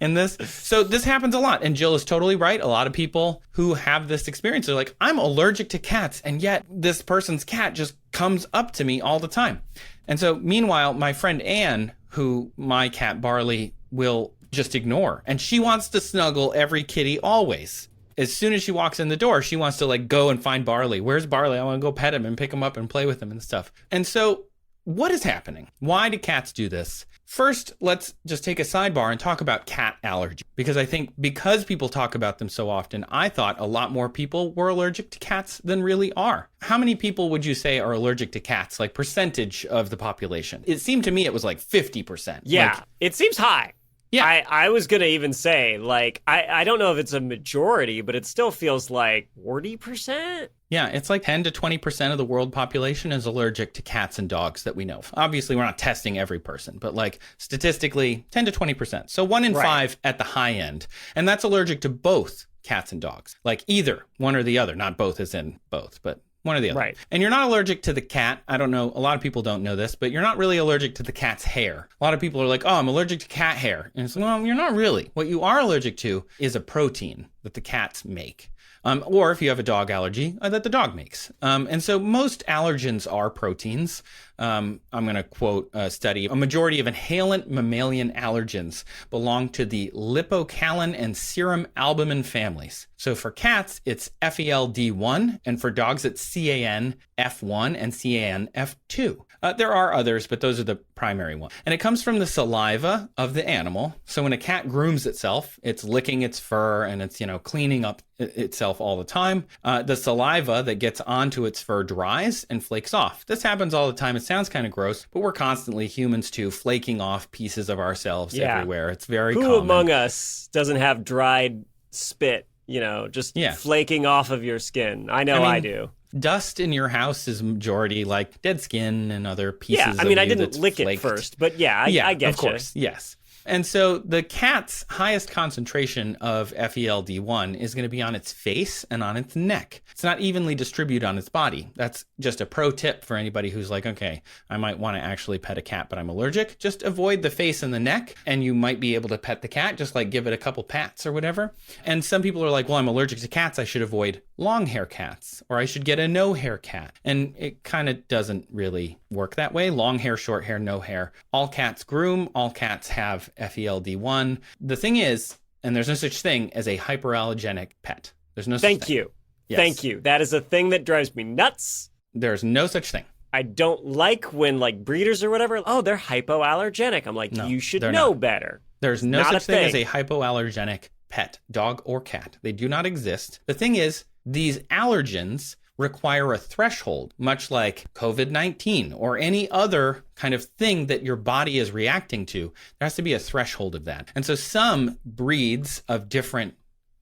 in this. So this happens a lot. And Jill is totally right. A lot of people who have this experience are like, I'm allergic to cats. And yet this person's cat just comes up to me all the time. And so meanwhile, my friend Anne, who my cat Barley will just ignore, and she wants to snuggle every kitty always. As soon as she walks in the door, she wants to like go and find Barley. Where's Barley? I want to go pet him and pick him up and play with him and stuff. And so what is happening? Why do cats do this? First, let's just take a sidebar and talk about cat allergy. Because I think because people talk about them so often, I thought a lot more people were allergic to cats than really are. How many people would you say are allergic to cats, like percentage of the population? It seemed to me it was like 50%. Yeah, Like, it seems high. Yeah. I was going to even say, like, I don't know if it's a majority, but it still feels like 40%. Yeah, it's like 10 to 20% of the world population is allergic to cats and dogs that we know of. Obviously, we're not testing every person, but like statistically, 10 to 20%. So 1 in 5 at the high end. And that's allergic to both cats and dogs. Like either one or the other, not both as in both, but one or the other. Right. And you're not allergic to the cat. I don't know. A lot of people don't know this, but you're not really allergic to the cat's hair. A lot of people are like, oh, I'm allergic to cat hair. And it's like, well, you're not really. What you are allergic to is a protein that the cats make. Or if you have a dog allergy, that the dog makes. And so most allergens are proteins. I'm going to quote a study. A majority of inhalant mammalian allergens belong to the lipocalin and serum albumin families. So for cats, it's FELD1, and for dogs, it's CANF1 and CANF2. There are others, but those are the primary ones. And it comes from the saliva of the animal. So when a cat grooms itself, it's licking its fur and it's, cleaning up itself all the time. The saliva that gets onto its fur dries and flakes off. This happens all the time. It sounds kind of gross, but we're constantly, humans too, flaking off pieces of ourselves everywhere. It's very common. Who among us doesn't have dried spit, just flaking off of your skin? I know I do. Dust in your house is majority like dead skin and other pieces of you. Yeah, I mean, I didn't lick it first, but I get you. Of course, yes. And so the cat's highest concentration of FELD1 is going to be on its face and on its neck. It's not evenly distributed on its body. That's just a pro tip for anybody who's like, okay, I might want to actually pet a cat, but I'm allergic. Just avoid the face and the neck, and you might be able to pet the cat, just like give it a couple pats or whatever. And some people are like, well, I'm allergic to cats. I should avoid long hair cats, or I should get a no hair cat. And it kind of doesn't really work that way. Long hair, short hair, no hair. All cats groom. All cats have FELD1. The thing is, and there's no such thing as a hyperallergenic pet. There's no such thing. Thank you. Yes. Thank you. That is a thing that drives me nuts. There's no such thing. I don't like when like breeders or whatever, oh, they're hypoallergenic. I'm like, No, you should they're know not. better. There's no Not such a thing as thing. a hypoallergenic pet, dog or cat. They do not exist. The thing is, these allergens require a threshold, much like COVID-19 or any other kind of thing that your body is reacting to. There has to be a threshold of that. And so some breeds of different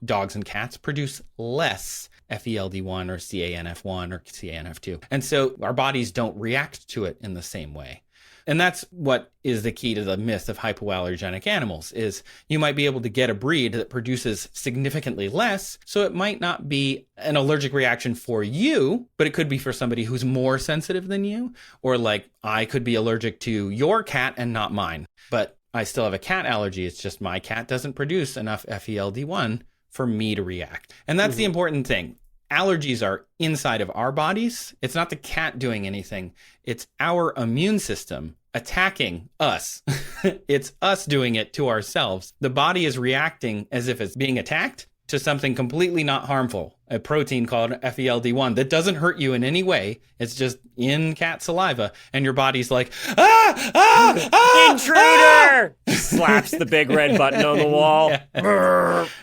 dogs and cats produce less FELD1 or CANF1 or CANF2. And so our bodies don't react to it in the same way. And that's what is the key to the myth of hypoallergenic animals is you might be able to get a breed that produces significantly less. So it might not be an allergic reaction for you, but it could be for somebody who's more sensitive than you. Or like I could be allergic to your cat and not mine, but I still have a cat allergy. It's just my cat doesn't produce enough FELD1 for me to react. And that's the important thing. Allergies are inside of our bodies. It's not the cat doing anything. It's our immune system attacking us. It's us doing it to ourselves. The body is reacting as if it's being attacked to something completely not harmful, a protein called FELD1 that doesn't hurt you in any way. It's just in cat saliva, and your body's like, Intruder! Slaps the big red button on the wall.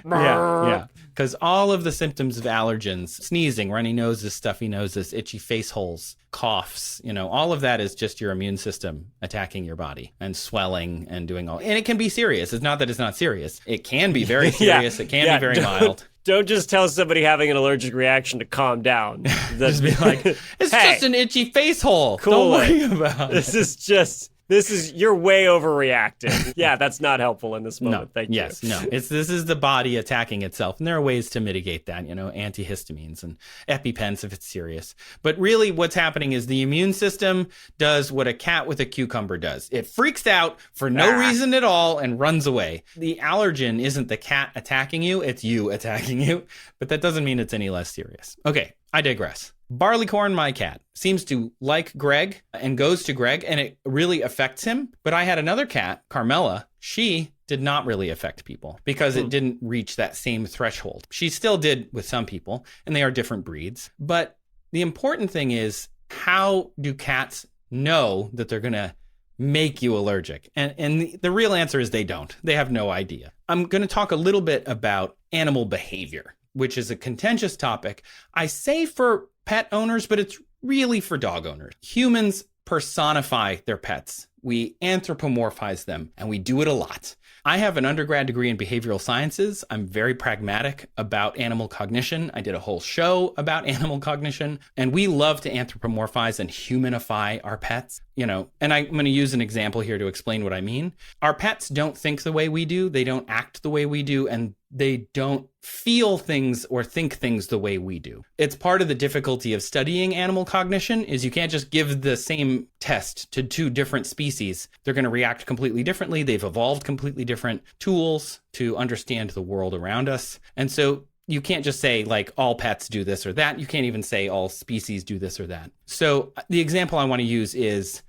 Yeah. Because all of the symptoms of allergens, sneezing, runny noses, stuffy noses, itchy face holes, coughs, all of that is just your immune system attacking your body and swelling and doing all. And it can be serious. It's not that it's not serious. It can be very serious. It can be very mild. Don't just tell somebody having an allergic reaction to calm down. Just be like, it's Hey, just an itchy face hole. cool Don't it. worry about it. You're way overreacting. Yeah, that's not helpful in this moment. Thank you. Yes, no. This is the body attacking itself. And there are ways to mitigate that, antihistamines and EpiPens if it's serious. But really what's happening is the immune system does what a cat with a cucumber does. It freaks out for no reason at all and runs away. The allergen isn't the cat attacking you, it's you attacking you. But that doesn't mean it's any less serious. Okay, I digress. Barleycorn, my cat, seems to like Greg and goes to Greg, and it really affects him. But I had another cat, Carmela. She did not really affect people because it didn't reach that same threshold. She still did with some people, and they are different breeds. But the important thing is, how do cats know that they're going to make you allergic? And the real answer is they don't. They have no idea. I'm going to talk a little bit about animal behavior, which is a contentious topic. I say for pet owners, but it's really for dog owners. Humans personify their pets. We anthropomorphize them, and we do it a lot. I have an undergrad degree in behavioral sciences. I'm very pragmatic about animal cognition. I did a whole show about animal cognition, and we love to anthropomorphize and humanify our pets, and I'm going to use an example here to explain what I mean. Our pets don't think the way we do. They don't act the way we do, and they don't feel things or think things the way we do. It's part of the difficulty of studying animal cognition is you can't just give the same test to two different species. They're going to react completely differently. They've evolved completely different tools to understand the world around us. And so you can't just say like all pets do this or that. You can't even say all species do this or that. So the example I want to use is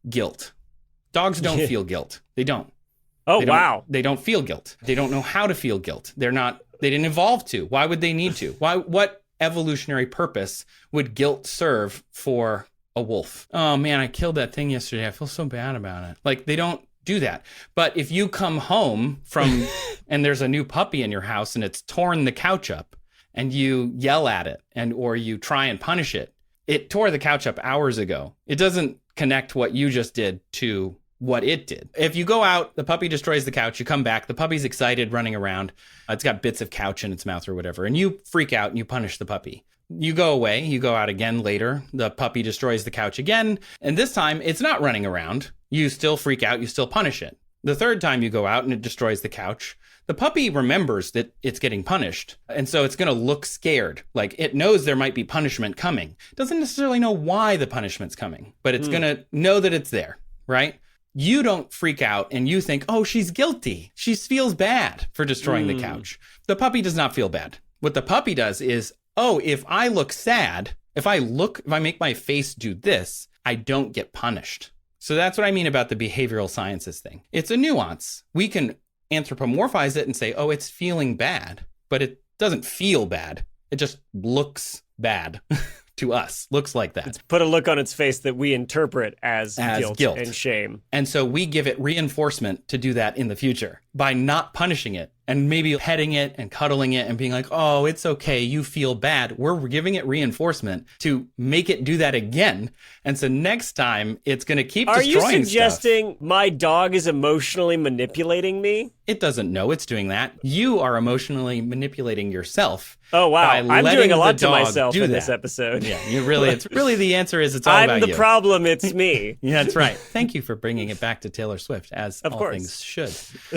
guilt. Dogs don't feel guilt. They don't. Oh, wow. They don't feel guilt. They don't know how to feel guilt. They didn't evolve to. Why would they need to? What evolutionary purpose would guilt serve for a wolf? Oh man, I killed that thing yesterday. I feel so bad about it. Like they don't do that. But if you come home from and there's a new puppy in your house and it's torn the couch up and you yell at it or you try and punish it, it tore the couch up hours ago. It doesn't connect what you just did to what it did. If you go out, the puppy destroys the couch, you come back, the puppy's excited, running around, it's got bits of couch in its mouth or whatever, and you freak out and you punish the puppy. You go away, you go out again later, the puppy destroys the couch again, and this time it's not running around. You still freak out, you still punish it. The third time you go out and it destroys the couch, the puppy remembers that it's getting punished, and so it's going to look scared. Like it knows there might be punishment coming. It doesn't necessarily know why the punishment's coming, but it's going to know that it's there, right? You don't freak out and you think, oh, she's guilty. She feels bad for destroying the couch. The puppy does not feel bad. What the puppy does is, oh, if I look sad, if I make my face do this, I don't get punished. So that's what I mean about the behavioral sciences thing. It's a nuance. We can anthropomorphize it and say, oh, it's feeling bad, but it doesn't feel bad. It just looks bad to us, looks like that. It's put a look on its face that we interpret as guilt and shame. And so we give it reinforcement to do that in the future by not punishing it and maybe petting it and cuddling it and being like, oh, it's okay, you feel bad. We're giving it reinforcement to make it do that again. And so next time it's going to keep destroying stuff. Are you suggesting my dog is emotionally manipulating me? It doesn't know it's doing that. You are emotionally manipulating yourself. Oh, wow. I'm doing a lot to myself in this episode. Yeah, it's really the answer is it's all about you. I'm the problem, it's me. Yeah, that's right. Thank you for bringing it back to Taylor Swift, as of all course. Things should.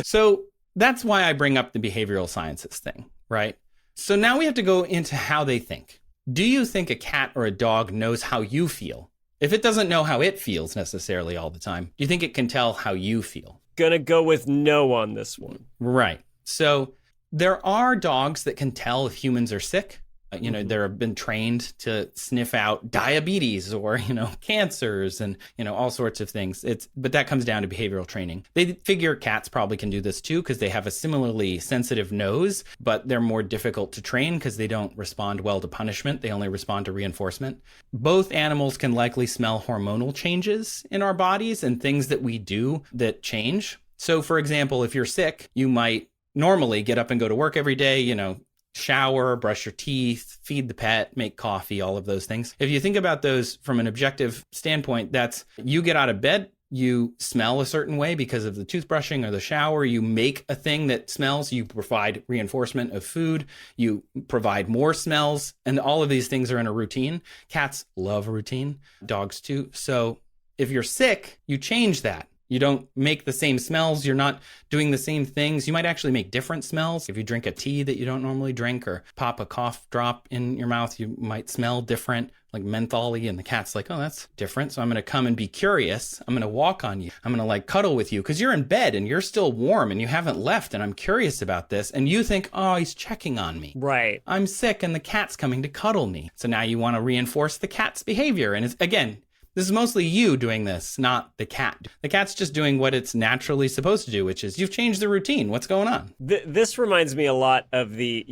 So that's why I bring up the behavioral sciences thing, right? So now we have to go into how they think. Do you think a cat or a dog knows how you feel? If it doesn't know how it feels necessarily all the time, do you think it can tell how you feel? Gonna go with no on this one. Right. So there are dogs that can tell if humans are sick. They have been trained to sniff out diabetes or, cancers and, all sorts of things. But that comes down to behavioral training. They figure cats probably can do this too because they have a similarly sensitive nose, but they're more difficult to train because they don't respond well to punishment. They only respond to reinforcement. Both animals can likely smell hormonal changes in our bodies and things that we do that change. So, for example, if you're sick, you might normally get up and go to work every day, shower, brush your teeth, feed the pet, make coffee, all of those things. If you think about those from an objective standpoint, that's you get out of bed, you smell a certain way because of the toothbrushing or the shower, you make a thing that smells, you provide reinforcement of food, you provide more smells, and all of these things are in a routine. Cats love routine, dogs too. So if you're sick, you change that. You don't make the same smells. You're not doing the same things. You might actually make different smells. If you drink a tea that you don't normally drink or pop a cough drop in your mouth, you might smell different, like menthol-y. And the cat's like, oh, that's different. So I'm going to come and be curious. I'm going to walk on you. I'm going to cuddle with you because you're in bed and you're still warm and you haven't left. And I'm curious about this. And you think, oh, he's checking on me. Right. I'm sick and the cat's coming to cuddle me. So now you want to reinforce the cat's behavior. And again, this is mostly you doing this, not the cat. The cat's just doing what it's naturally supposed to do, which is you've changed the routine. What's going on? This reminds me a lot of the,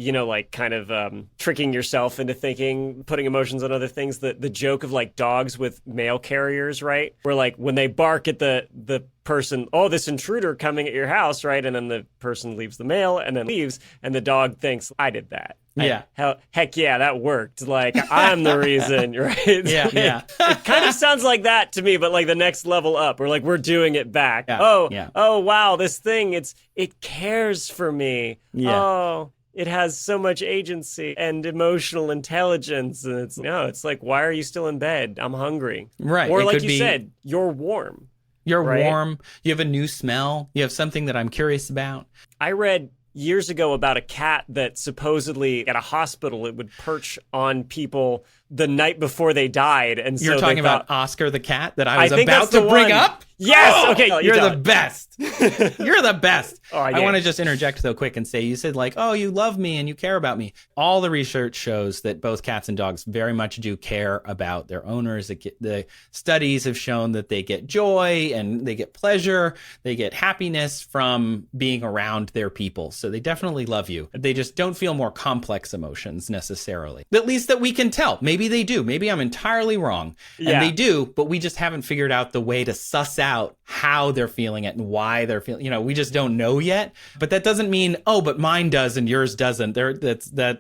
tricking yourself into thinking, putting emotions on other things. The joke of dogs with mail carriers, right? Where when they bark at the person, oh, this intruder coming at your house, right? And then the person leaves the mail and then leaves, and the dog thinks, I did that. Yeah. Heck yeah, that worked. I'm the reason, right? Yeah. It kind of sounds like that to me, but the next level up, where we're doing it back. Yeah. Oh, wow, this thing, it cares for me. Yeah. Oh, it has so much agency and emotional intelligence. And it's why are you still in bed? I'm hungry. Right. Or like you said, you're warm. You're warm. You have a new smell. You have something that I'm curious about. I read years ago about a cat that supposedly at a hospital, it would perch on people the night before they died. And so you're talking about Oscar the cat that I was about to bring up? Yes. Oh, okay. You're the best. You're the best. Oh, I want to just interject though quick and say, you said oh, you love me and you care about me. All the research shows that both cats and dogs very much do care about their owners. The studies have shown that they get joy and they get pleasure. They get happiness from being around their people. So they definitely love you. They just don't feel more complex emotions necessarily. At least that we can tell. Maybe they do. Maybe I'm entirely wrong. And they do, but we just haven't figured out the way to suss out how they're feeling it and why they're feeling, we just don't know yet. But that doesn't mean, oh, but mine does and yours doesn't. Just a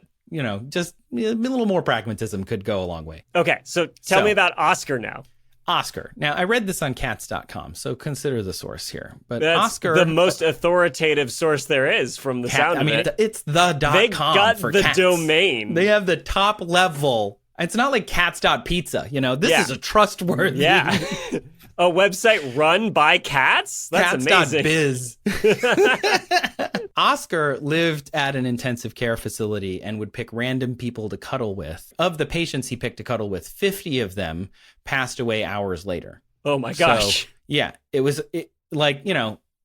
little more pragmatism could go a long way. Okay, so tell me about Oscar now. Oscar. Now, I read this on cats.com, so consider the source here. But that's Oscar, the most authoritative source there is from the sound of it. It's the .com they got for the cats. Domain. They have the top level. It's not like cats.pizza. This is a trustworthy. Yeah. A website run by cats? That's amazing. Cats.biz. Oscar lived at an intensive care facility and would pick random people to cuddle with. Of the patients he picked to cuddle with, 50 of them passed away hours later. Oh my gosh. So, yeah, it was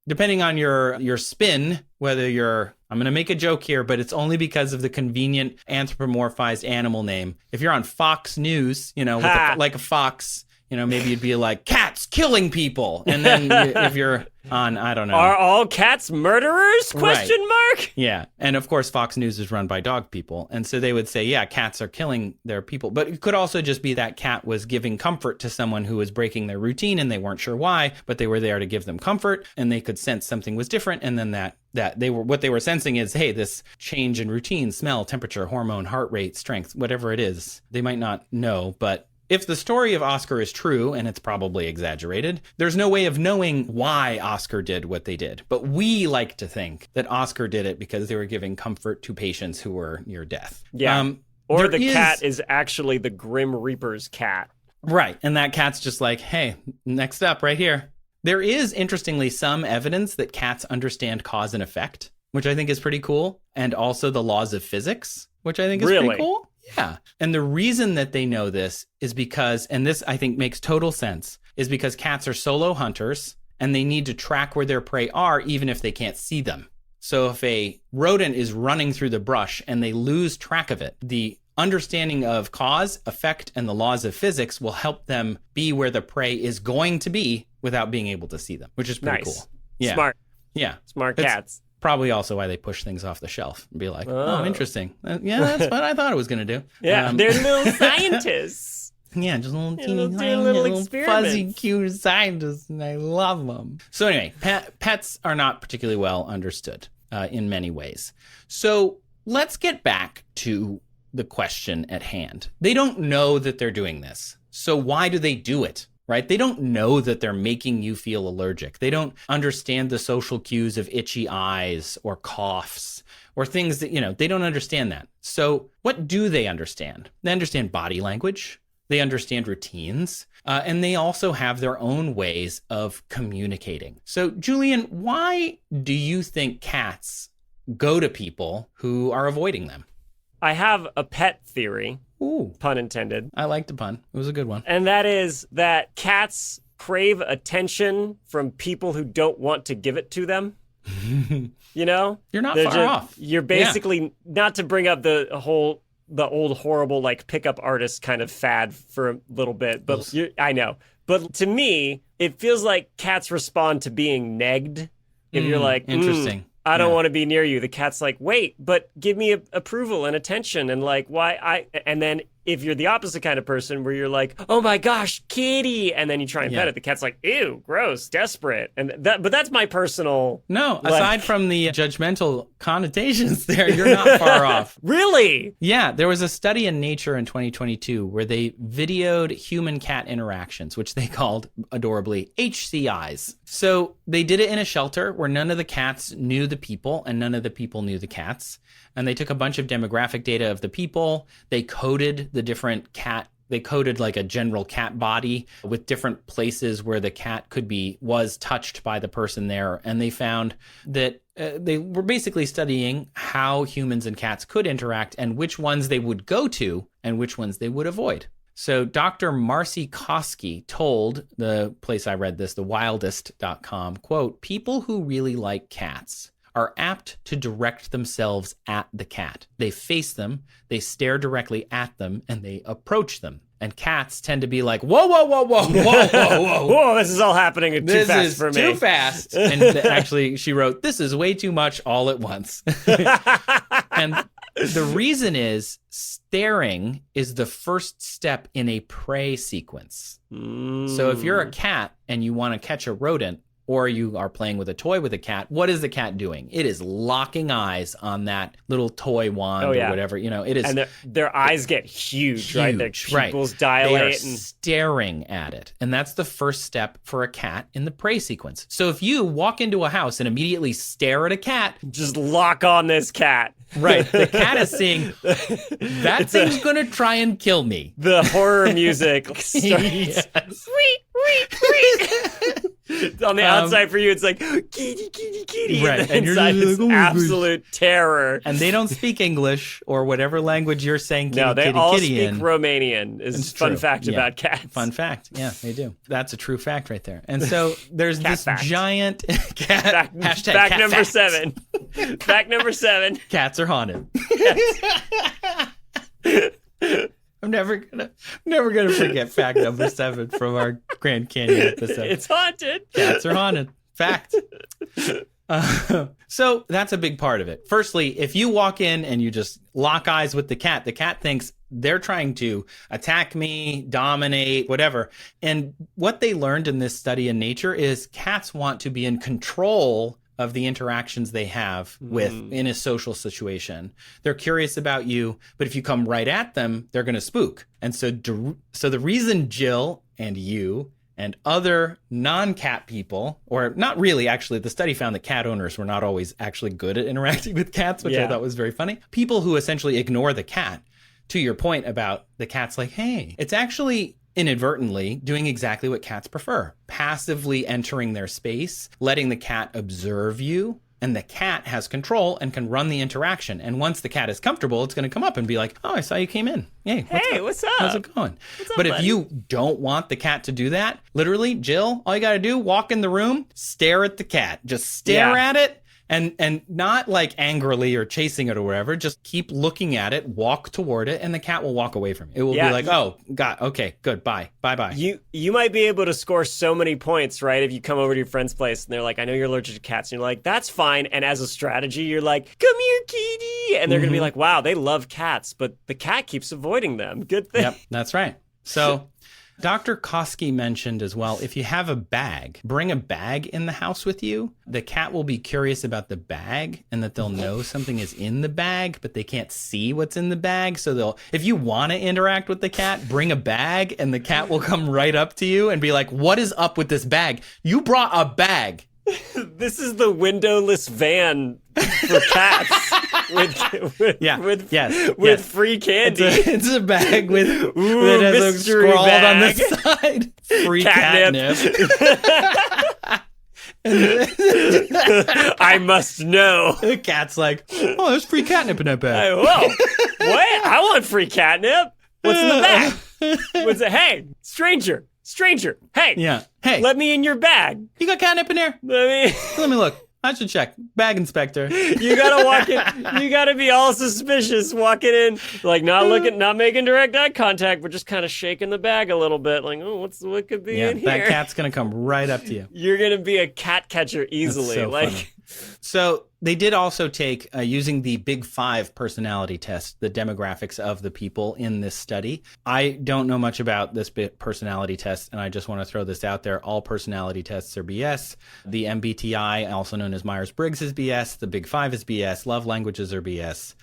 depending on your spin, whether you're I'm going to make a joke here, but it's only because of the convenient anthropomorphized animal name. If you're on Fox News, with like a fox, maybe you'd be like, cats killing people. And then if you're on, I don't know. Are all cats murderers? Question mark? Yeah. And of course, Fox News is run by dog people. And so they would say, yeah, cats are killing their people. But it could also just be that cat was giving comfort to someone who was breaking their routine and they weren't sure why, but they were there to give them comfort and they could sense something was different. And then what they were sensing is, hey, this change in routine, smell, temperature, hormone, heart rate, strength, whatever it is, they might not know, but if the story of Oscar is true, and it's probably exaggerated, there's no way of knowing why Oscar did what they did. But we like to think that Oscar did it because they were giving comfort to patients who were near death. Yeah. Or the cat is actually the Grim Reaper's cat. Right. And that cat's just like, hey, next up right here. There is, interestingly, some evidence that cats understand cause and effect, which I think is pretty cool. And also the laws of physics, which I think is pretty cool. Yeah. And the reason that they know this is because, and this I think makes total sense, is because cats are solo hunters and they need to track where their prey are even if they can't see them. So if a rodent is running through the brush and they lose track of it, the understanding of cause, effect, and the laws of physics will help them be where the prey is going to be without being able to see them, which is pretty cool. Yeah. Smart. Yeah. Smart cats. Probably also why they push things off the shelf and be like, oh, interesting. Yeah, that's what I thought it was going to do. Yeah, they're little scientists. Yeah, just little teeny tiny little fuzzy, cute scientists, and I love them. So anyway, pets are not particularly well understood in many ways. So let's get back to the question at hand. They don't know that they're doing this. So why do they do it? Right? They don't know that they're making you feel allergic. They don't understand the social cues of itchy eyes or coughs or things that, they don't understand that. So what do they understand? They understand body language. They understand routines. And they also have their own ways of communicating. So Julian, why do you think cats go to people who are avoiding them? I have a pet theory. Ooh. Pun intended. I like the pun. It was a good one. And that is that cats crave attention from people who don't want to give it to them. You're not far off. You're basically, not to bring up the old horrible like pickup artist kind of fad for a little bit, but I know. But to me, it feels like cats respond to being negged. If you're like, interesting. I don't want to be near you. The cat's like, wait, but give me approval and attention. And like, and then if you're the opposite kind of person where you're like, oh my gosh, kitty. And then you try and pet it. The cat's like, ew, gross, desperate. But that's my personal. No, aside from the judgmental connotations there, you're not far off. Really? Yeah. There was a study in Nature in 2022 where they videoed human-cat interactions, which they called, adorably, HCIs. So they did it in a shelter where none of the cats knew the people and none of the people knew the cats. And they took a bunch of demographic data of the people. They coded the different cat. They coded like a general cat body with different places where the cat was touched by the person there. And they found that they were basically studying how humans and cats could interact and which ones they would go to and which ones they would avoid. So Dr. Marcy Koski told the place I read this, thewildest.com, quote, people who really like cats are apt to direct themselves at the cat. They face them, they stare directly at them, and they approach them. And cats tend to be like, whoa, whoa, whoa, whoa, whoa, whoa, whoa. Whoa, this is all happening too fast for me. Too fast. And actually, she wrote, this is way too much all at once. And the reason is staring is the first step in a prey sequence. So if you're a cat and you want to catch a rodent, or you are playing with a toy with a cat, what is the cat doing? It is locking eyes on that little toy wand or whatever. It is. And their eyes get huge, right? Their pupils dilate. They are staring at it. And that's the first step for a cat in the prey sequence. So if you walk into a house and immediately stare at a cat. Just lock on this cat. Right. The cat is seeing, that thing's going to try and kill me. The horror music starts. On the outside for you, it's like, kitty, kitty, kitty. Right. And inside it's absolute terror. And they don't speak English or whatever language you're saying kitty, no, they kitty, all kitty speak in. Romanian is fun true. fact about cats. Fun fact. Yeah, they do. That's a true fact right there. And so there's this fact. giant cat Fact hashtag fact cat number fact. 7. Fact number 7. Cats are haunted. I'm never gonna forget fact number 7 from our Grand Canyon episode. It's haunted. Cats are haunted. Fact. So that's a big part of it. Firstly, if you walk in and you just lock eyes with the cat thinks they're trying to attack me, dominate, whatever. And what they learned in this study in nature is cats want to be in control of the interactions they have with in a social situation. They're curious about you, but if you come right at them, they're going to spook. And so the reason Jill and you and other non-cat people, or not really, actually, the study found that cat owners were not always actually good at interacting with cats, which I thought was very funny. People who essentially ignore the cat, to your point about the cat's like, hey, it's actually inadvertently doing exactly what cats prefer. Passively entering their space, letting the cat observe you, and the cat has control and can run the interaction. And once the cat is comfortable, it's going to come up and be like, oh, I saw you came in. Hey, what's up? How's it going? But if you don't want the cat to do that, literally, Jill, all you got to do, walk in the room, stare at the cat. Just stare at it. And not like angrily or chasing it or whatever, just keep looking at it, walk toward it, and the cat will walk away from you. It will be like, oh, God, okay, good, bye. You might be able to score so many points, right? If you come over to your friend's place and they're like, I know you're allergic to cats. And you're like, that's fine. And as a strategy, you're like, come here, kitty. And they're going to be like, wow, they love cats, but the cat keeps avoiding them. Good thing. Yep, that's right. So Dr. Koski mentioned as well, if you have a bag, bring a bag in the house with you. The cat will be curious about the bag and that they'll know something is in the bag, but they can't see what's in the bag. So if you want to interact with the cat, bring a bag and the cat will come right up to you and be like, what is up with this bag? You brought a bag. This is the windowless van for cats with free candy. It's a bag with that has a scrawled on the side. Free catnip. I must know. The cat's like, oh, there's free catnip in that bag. Whoa, what? I want free catnip. What's in the bag? What's it? Hey, stranger, hey, let me in your bag. You got catnip in there? Let me look. I should check. Bag inspector. You gotta walk in. You gotta be all suspicious walking in, like not looking, not making direct eye contact, but just kind of shaking the bag a little bit, like, oh, what could be in here? That cat's gonna come right up to you. You're gonna be a cat catcher easily. That's so funny. So they did also take, using the Big 5 personality test, the demographics of the people in this study. I don't know much about this personality test, and I just want to throw this out there. All personality tests are BS. The MBTI, also known as Myers-Briggs, is BS. The Big 5 is BS. Love languages are BS.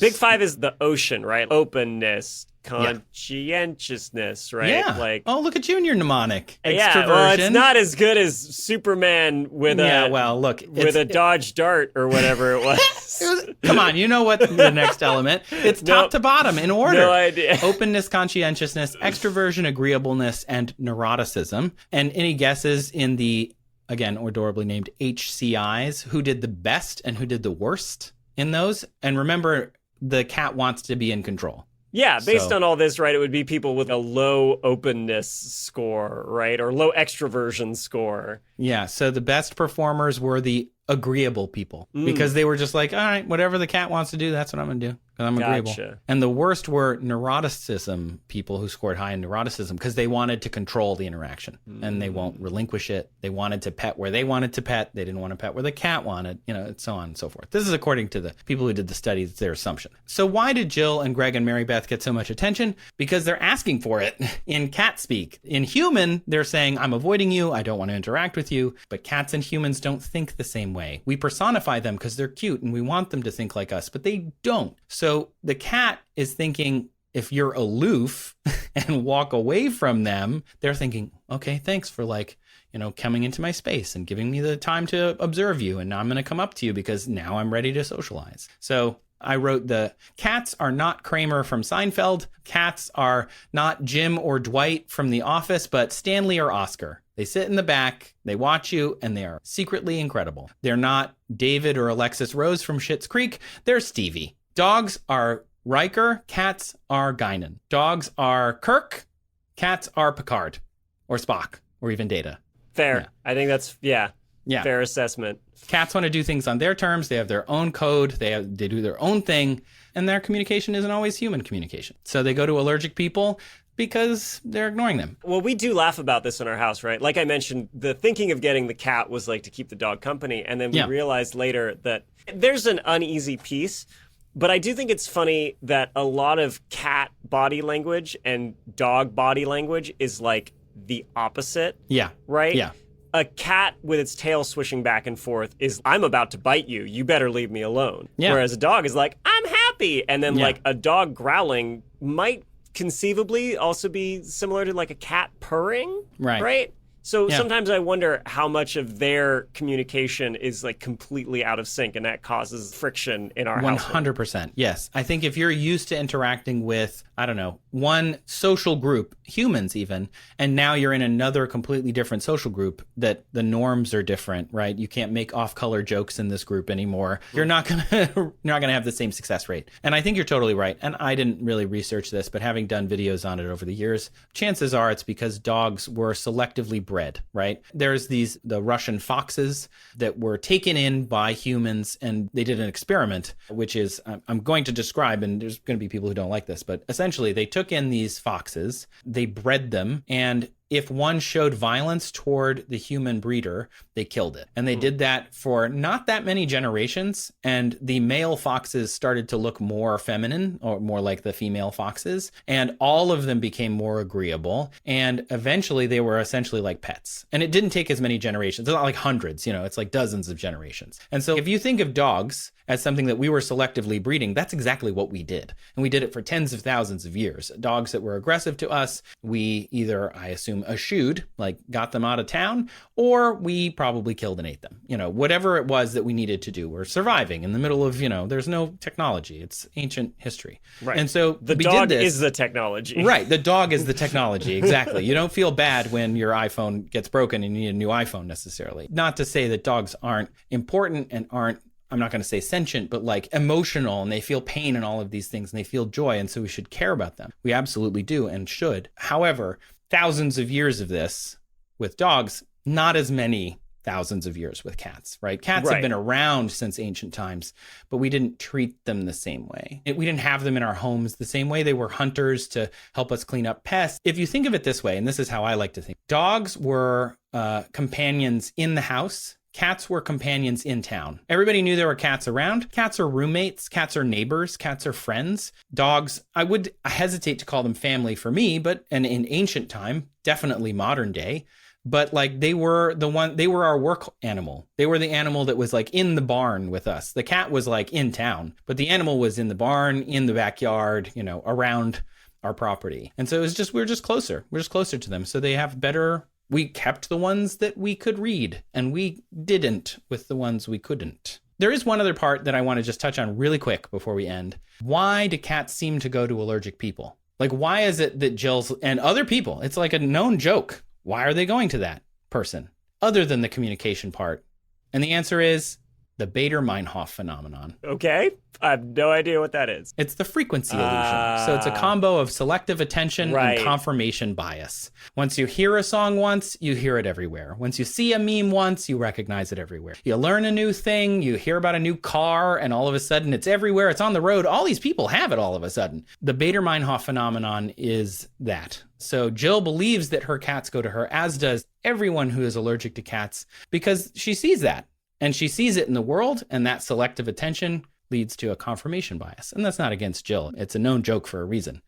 Big 5 is the ocean, right? Openness, conscientiousness, right? Yeah. Like, oh, look at you and your mnemonic. Extroversion. Yeah, well, it's not as good as Superman with a Dodge Dart or whatever it was. Come on, you know what the next element. It's top to bottom in order. No idea. Openness, conscientiousness, extroversion, agreeableness, and neuroticism. And any guesses in the, again, adorably named HCIs, who did the best and who did the worst in those? And remember, the cat wants to be in control. Yeah, based on all this, right, it would be people with a low openness score, right, or low extroversion score. Yeah, so the best performers were the agreeable people because they were just like, all right, whatever the cat wants to do, that's what I'm going to do because I'm agreeable. And the worst were neuroticism people who scored high in neuroticism because they wanted to control the interaction and they won't relinquish it. They wanted to pet where they wanted to pet. They didn't want to pet where the cat wanted, so on and so forth. This is according to the people who did the study. It's their assumption. So why did Jill and Greg and Mary Beth get so much attention? Because they're asking for it in cat speak. In human, they're saying, I'm avoiding you. I don't want to interact with you. But cats and humans don't think the same way. We personify them because they're cute and we want them to think like us, but they don't. So the cat is thinking, if you're aloof and walk away from them, they're thinking, okay, thanks for coming into my space and giving me the time to observe you. And now I'm going to come up to you because now I'm ready to socialize. So I wrote the cats are not Kramer from Seinfeld. Cats are not Jim or Dwight from The Office, but Stanley or Oscar. They sit in the back, they watch you, and they are secretly incredible. They're not David or Alexis Rose from Schitt's Creek. They're Stevie. Dogs are Riker. Cats are Guinan. Dogs are Kirk. Cats are Picard or Spock or even Data. Fair. Yeah. I think that's, Yeah. Fair assessment. Cats want to do things on their terms. They have their own code. They do their own thing. And their communication isn't always human communication. So they go to allergic people because they're ignoring them. Well, we do laugh about this in our house, right? Like I mentioned, the thinking of getting the cat was like to keep the dog company. And then we realized later that there's an uneasy piece. But I do think it's funny that a lot of cat body language and dog body language is like the opposite. Yeah. Right? Yeah. A cat with its tail swishing back and forth is, I'm about to bite you. You better leave me alone. Yeah. Whereas a dog is like, I'm happy. And then like a dog growling might conceivably also be similar to like a cat purring. Right? So sometimes I wonder how much of their communication is like completely out of sync, and that causes friction in our house. 100%. Yes. I think if you're used to interacting with, I don't know, one social group, humans even, and now you're in another completely different social group, that the norms are different, right? You can't make off-color jokes in this group anymore. You're not gonna have the same success rate. And I think you're totally right. And I didn't really research this, but having done videos on it over the years, chances are it's because dogs were selectively bred, right? There's the Russian foxes that were taken in by humans, and they did an experiment, which is, I'm going to describe, and there's going to be people who don't like this, but essentially they took in these foxes, they bred them, and if one showed violence toward the human breeder, they killed it. And they did that for not that many generations. And the male foxes started to look more feminine, or more like the female foxes. And all of them became more agreeable. And eventually they were essentially like pets. And it didn't take as many generations. It's not like hundreds, it's like dozens of generations. And so if you think of dogs as something that we were selectively breeding, that's exactly what we did. And we did it for tens of thousands of years. Dogs that were aggressive to us, we either, I assume, eschewed, like got them out of town, or we probably killed and ate them. Whatever it was that we needed to do. We're surviving in the middle of, there's no technology. It's ancient history. Right. And so the dog is the technology. Right. The dog is the technology. Exactly. You don't feel bad when your iPhone gets broken and you need a new iPhone necessarily. Not to say that dogs aren't important and aren't, I'm not going to say sentient, but like emotional, and they feel pain and all of these things, and they feel joy. And so we should care about them. We absolutely do and should. However, thousands of years of this with dogs, not as many thousands of years with cats, right? Cats have been around since ancient times, but we didn't treat them the same way. We didn't have them in our homes the same way. They were hunters to help us clean up pests. If you think of it this way, and this is how I like to think, dogs were companions in the house. Cats were companions in town. Everybody knew there were cats around. Cats are roommates. Cats are neighbors. Cats are friends. Dogs, I hesitate to call them family for me, and in ancient time, definitely modern day, but like they were our work animal. They were the animal that was like in the barn with us. The cat was like in town, but the animal was in the barn, in the backyard, around our property. And so we're just closer. We're just closer to them. So they have better. We kept the ones that we could read, and we didn't with the ones we couldn't. There is one other part that I want to just touch on really quick before we end. Why do cats seem to go to allergic people? Like, why is it that Jill's and other people, it's like a known joke. Why are they going to that person other than the communication part? And the answer is the Bader-Meinhof phenomenon. Okay. I have no idea what that is. It's the frequency illusion. So it's a combo of selective attention and confirmation bias. Once you hear a song once, you hear it everywhere. Once you see a meme once, you recognize it everywhere. You learn a new thing, you hear about a new car, and all of a sudden it's everywhere. It's on the road. All these people have it all of a sudden. The Bader-Meinhof phenomenon is that. So Jill believes that her cats go to her, as does everyone who is allergic to cats, because she sees that. And she sees it in the world, and that selective attention leads to a confirmation bias. And that's not against Jill. It's a known joke for a reason.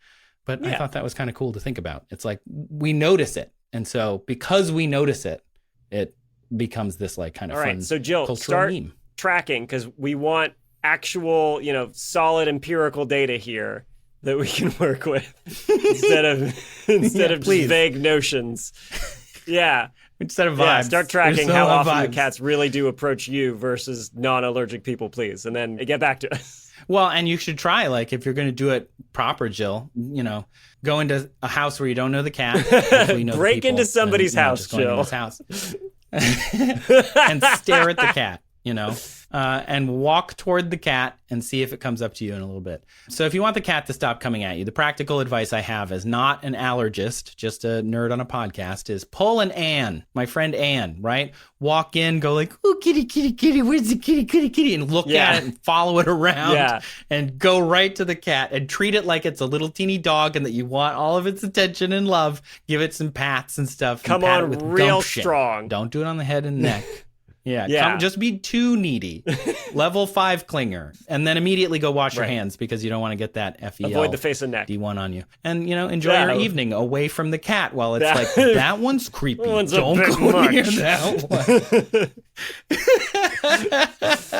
But I thought that was kind of cool to think about. It's like we notice it. And so because we notice it, it becomes this like kind of fun so Jill, start meme. Tracking, because we want actual, solid empirical data here that we can work with instead of just vague notions. Yeah. Instead of vibes. Yeah, start tracking how often the cats really do approach you versus non-allergic people, please. And then get back to us. Well, and you should try, like, if you're going to do it proper, Jill, go into a house where you don't know the cat. Break into somebody's house, Jill. And stare at the cat, and walk toward the cat and see if it comes up to you in a little bit. So if you want the cat to stop coming at you, the practical advice I have as not an allergist, just a nerd on a podcast, is pull an Anne, my friend Anne, right? Walk in, go like, oh, kitty, kitty, kitty, where's the kitty, kitty, kitty? And look at it and follow it around and go right to the cat and treat it like it's a little teeny dog and that you want all of its attention and love. Give it some pats and stuff. Come and pat on, it with real gumption. strong. Don't do it on the head and neck. Yeah. Just be too needy. Level 5 clinger. And then immediately go wash your hands because you don't want to get that FEL. Avoid the face and neck. D1 on you. And, enjoy your evening away from the cat while it's like, that one's creepy. That one's don't a bit go much. near that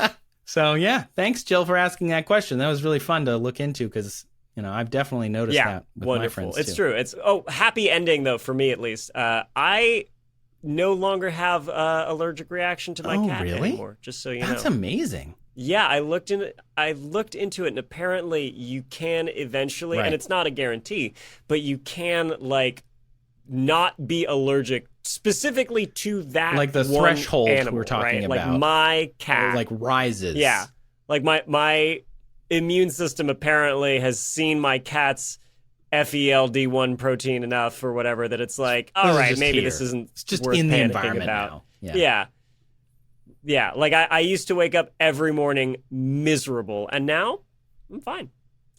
one. So, yeah. Thanks, Jill, for asking that question. That was really fun to look into because, I've definitely noticed that with my friends, It's too. true. It's happy ending, though, for me at least. I no longer have allergic reaction to my cat anymore, just so you know. That's amazing. Yeah, I looked into it, and apparently you can eventually, and it's not a guarantee, but you can not be allergic specifically to that like the one threshold animal, we're talking about. Like my cat, rises. Yeah, like my immune system apparently has seen my cat's FELD1 protein enough or whatever that it's like, all right, maybe this isn't it's just worth in the panicking environment about. now. Yeah. Like I used to wake up every morning miserable, and now I'm fine.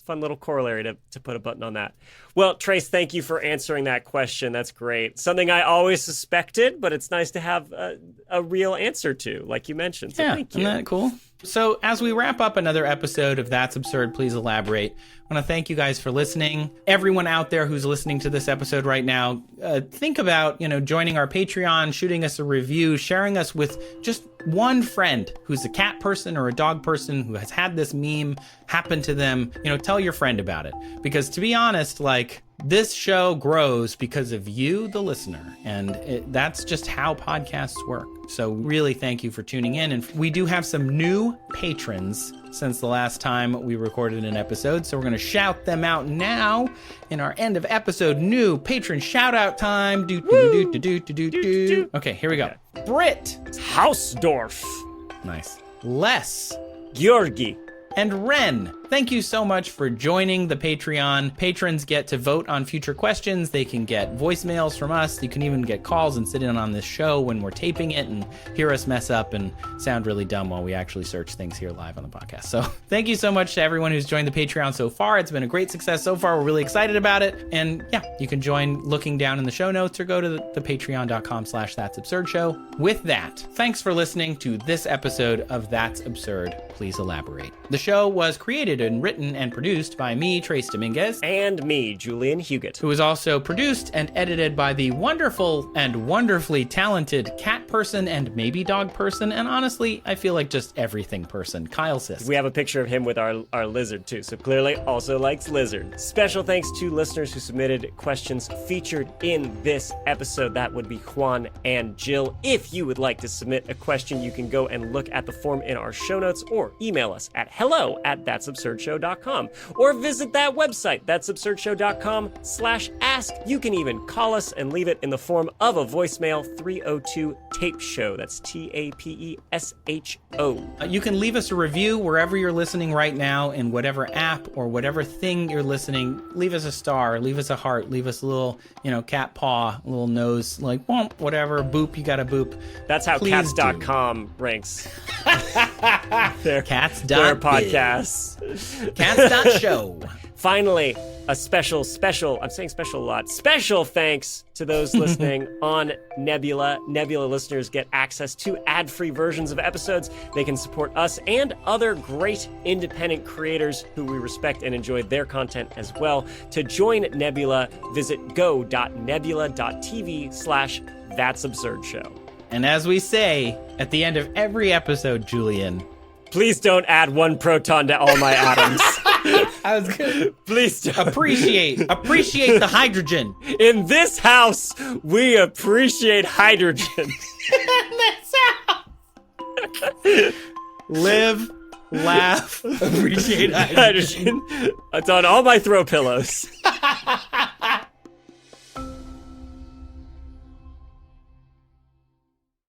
Fun little corollary to put a button on that. Well, Trace, thank you for answering that question. That's great. Something I always suspected, but it's nice to have a real answer to, like you mentioned. So thank you. Isn't that cool? So as we wrap up another episode of That's Absurd, Please Elaborate, I want to thank you guys for listening. Everyone out there who's listening to this episode right now, think about, joining our Patreon, shooting us a review, sharing us with just one friend who's a cat person or a dog person who has had this meme happen to them. Tell your friend about it. Because to be honest, this show grows because of you, the listener, and that's just how podcasts work. So really thank you for tuning in. And we do have some new patrons since the last time we recorded an episode, so we're going to shout them out now in our end of episode new patron shout out time. Okay, here we go. Britt. Hausdorff. Nice. Les. Georgi. And Ren, thank you so much for joining the Patreon. Patrons get to vote on future questions. They can get voicemails from us. You can even get calls and sit in on this show when we're taping it and hear us mess up and sound really dumb while we actually search things here live on the podcast. So thank you so much to everyone who's joined the Patreon so far. It's been a great success so far. We're really excited about it. And yeah, you can join looking down in the show notes or go to the patreon.com/That's Absurd Show. With that, thanks for listening to this episode of That's Absurd, Please Elaborate. The show was created and written and produced by me, Trace Dominguez. And me, Julian Huguet. Who was also produced and edited by the wonderful and wonderfully talented cat person and maybe dog person, and honestly, I feel like just everything person, Kyle Sisk. We have a picture of him with our lizard, too, so clearly also likes lizard. Special thanks to listeners who submitted questions featured in this episode. That would be Juan and Jill. If you would like to submit a question, you can go and look at the form in our show notes or email us at hello@that'sabsurdshow.com or visit that website, that'sabsurdshow.com/ask. You can even call us and leave it in the form of a voicemail, 302-TAPE-SHOW. That's TAPESHO. You can leave us a review wherever you're listening right now, in whatever app or whatever thing you're listening. Leave us a star, leave us a heart, leave us a little, cat paw, a little nose, like, womp, whatever, boop, you got a boop. That's how cats.com ranks. Their podcasts. Cats.show. Finally, a special, I'm saying special a lot, special thanks to those listening on Nebula. Nebula listeners get access to ad-free versions of episodes. They can support us and other great independent creators who we respect and enjoy their content as well. To join Nebula, visit go.nebula.tv/That's Absurd Show. And as we say at the end of every episode, Julian, please don't add one proton to all my atoms. I was good. Please don't. Appreciate the hydrogen. In this house, we appreciate hydrogen. In this house. Live, laugh, appreciate hydrogen. It's on all my throw pillows.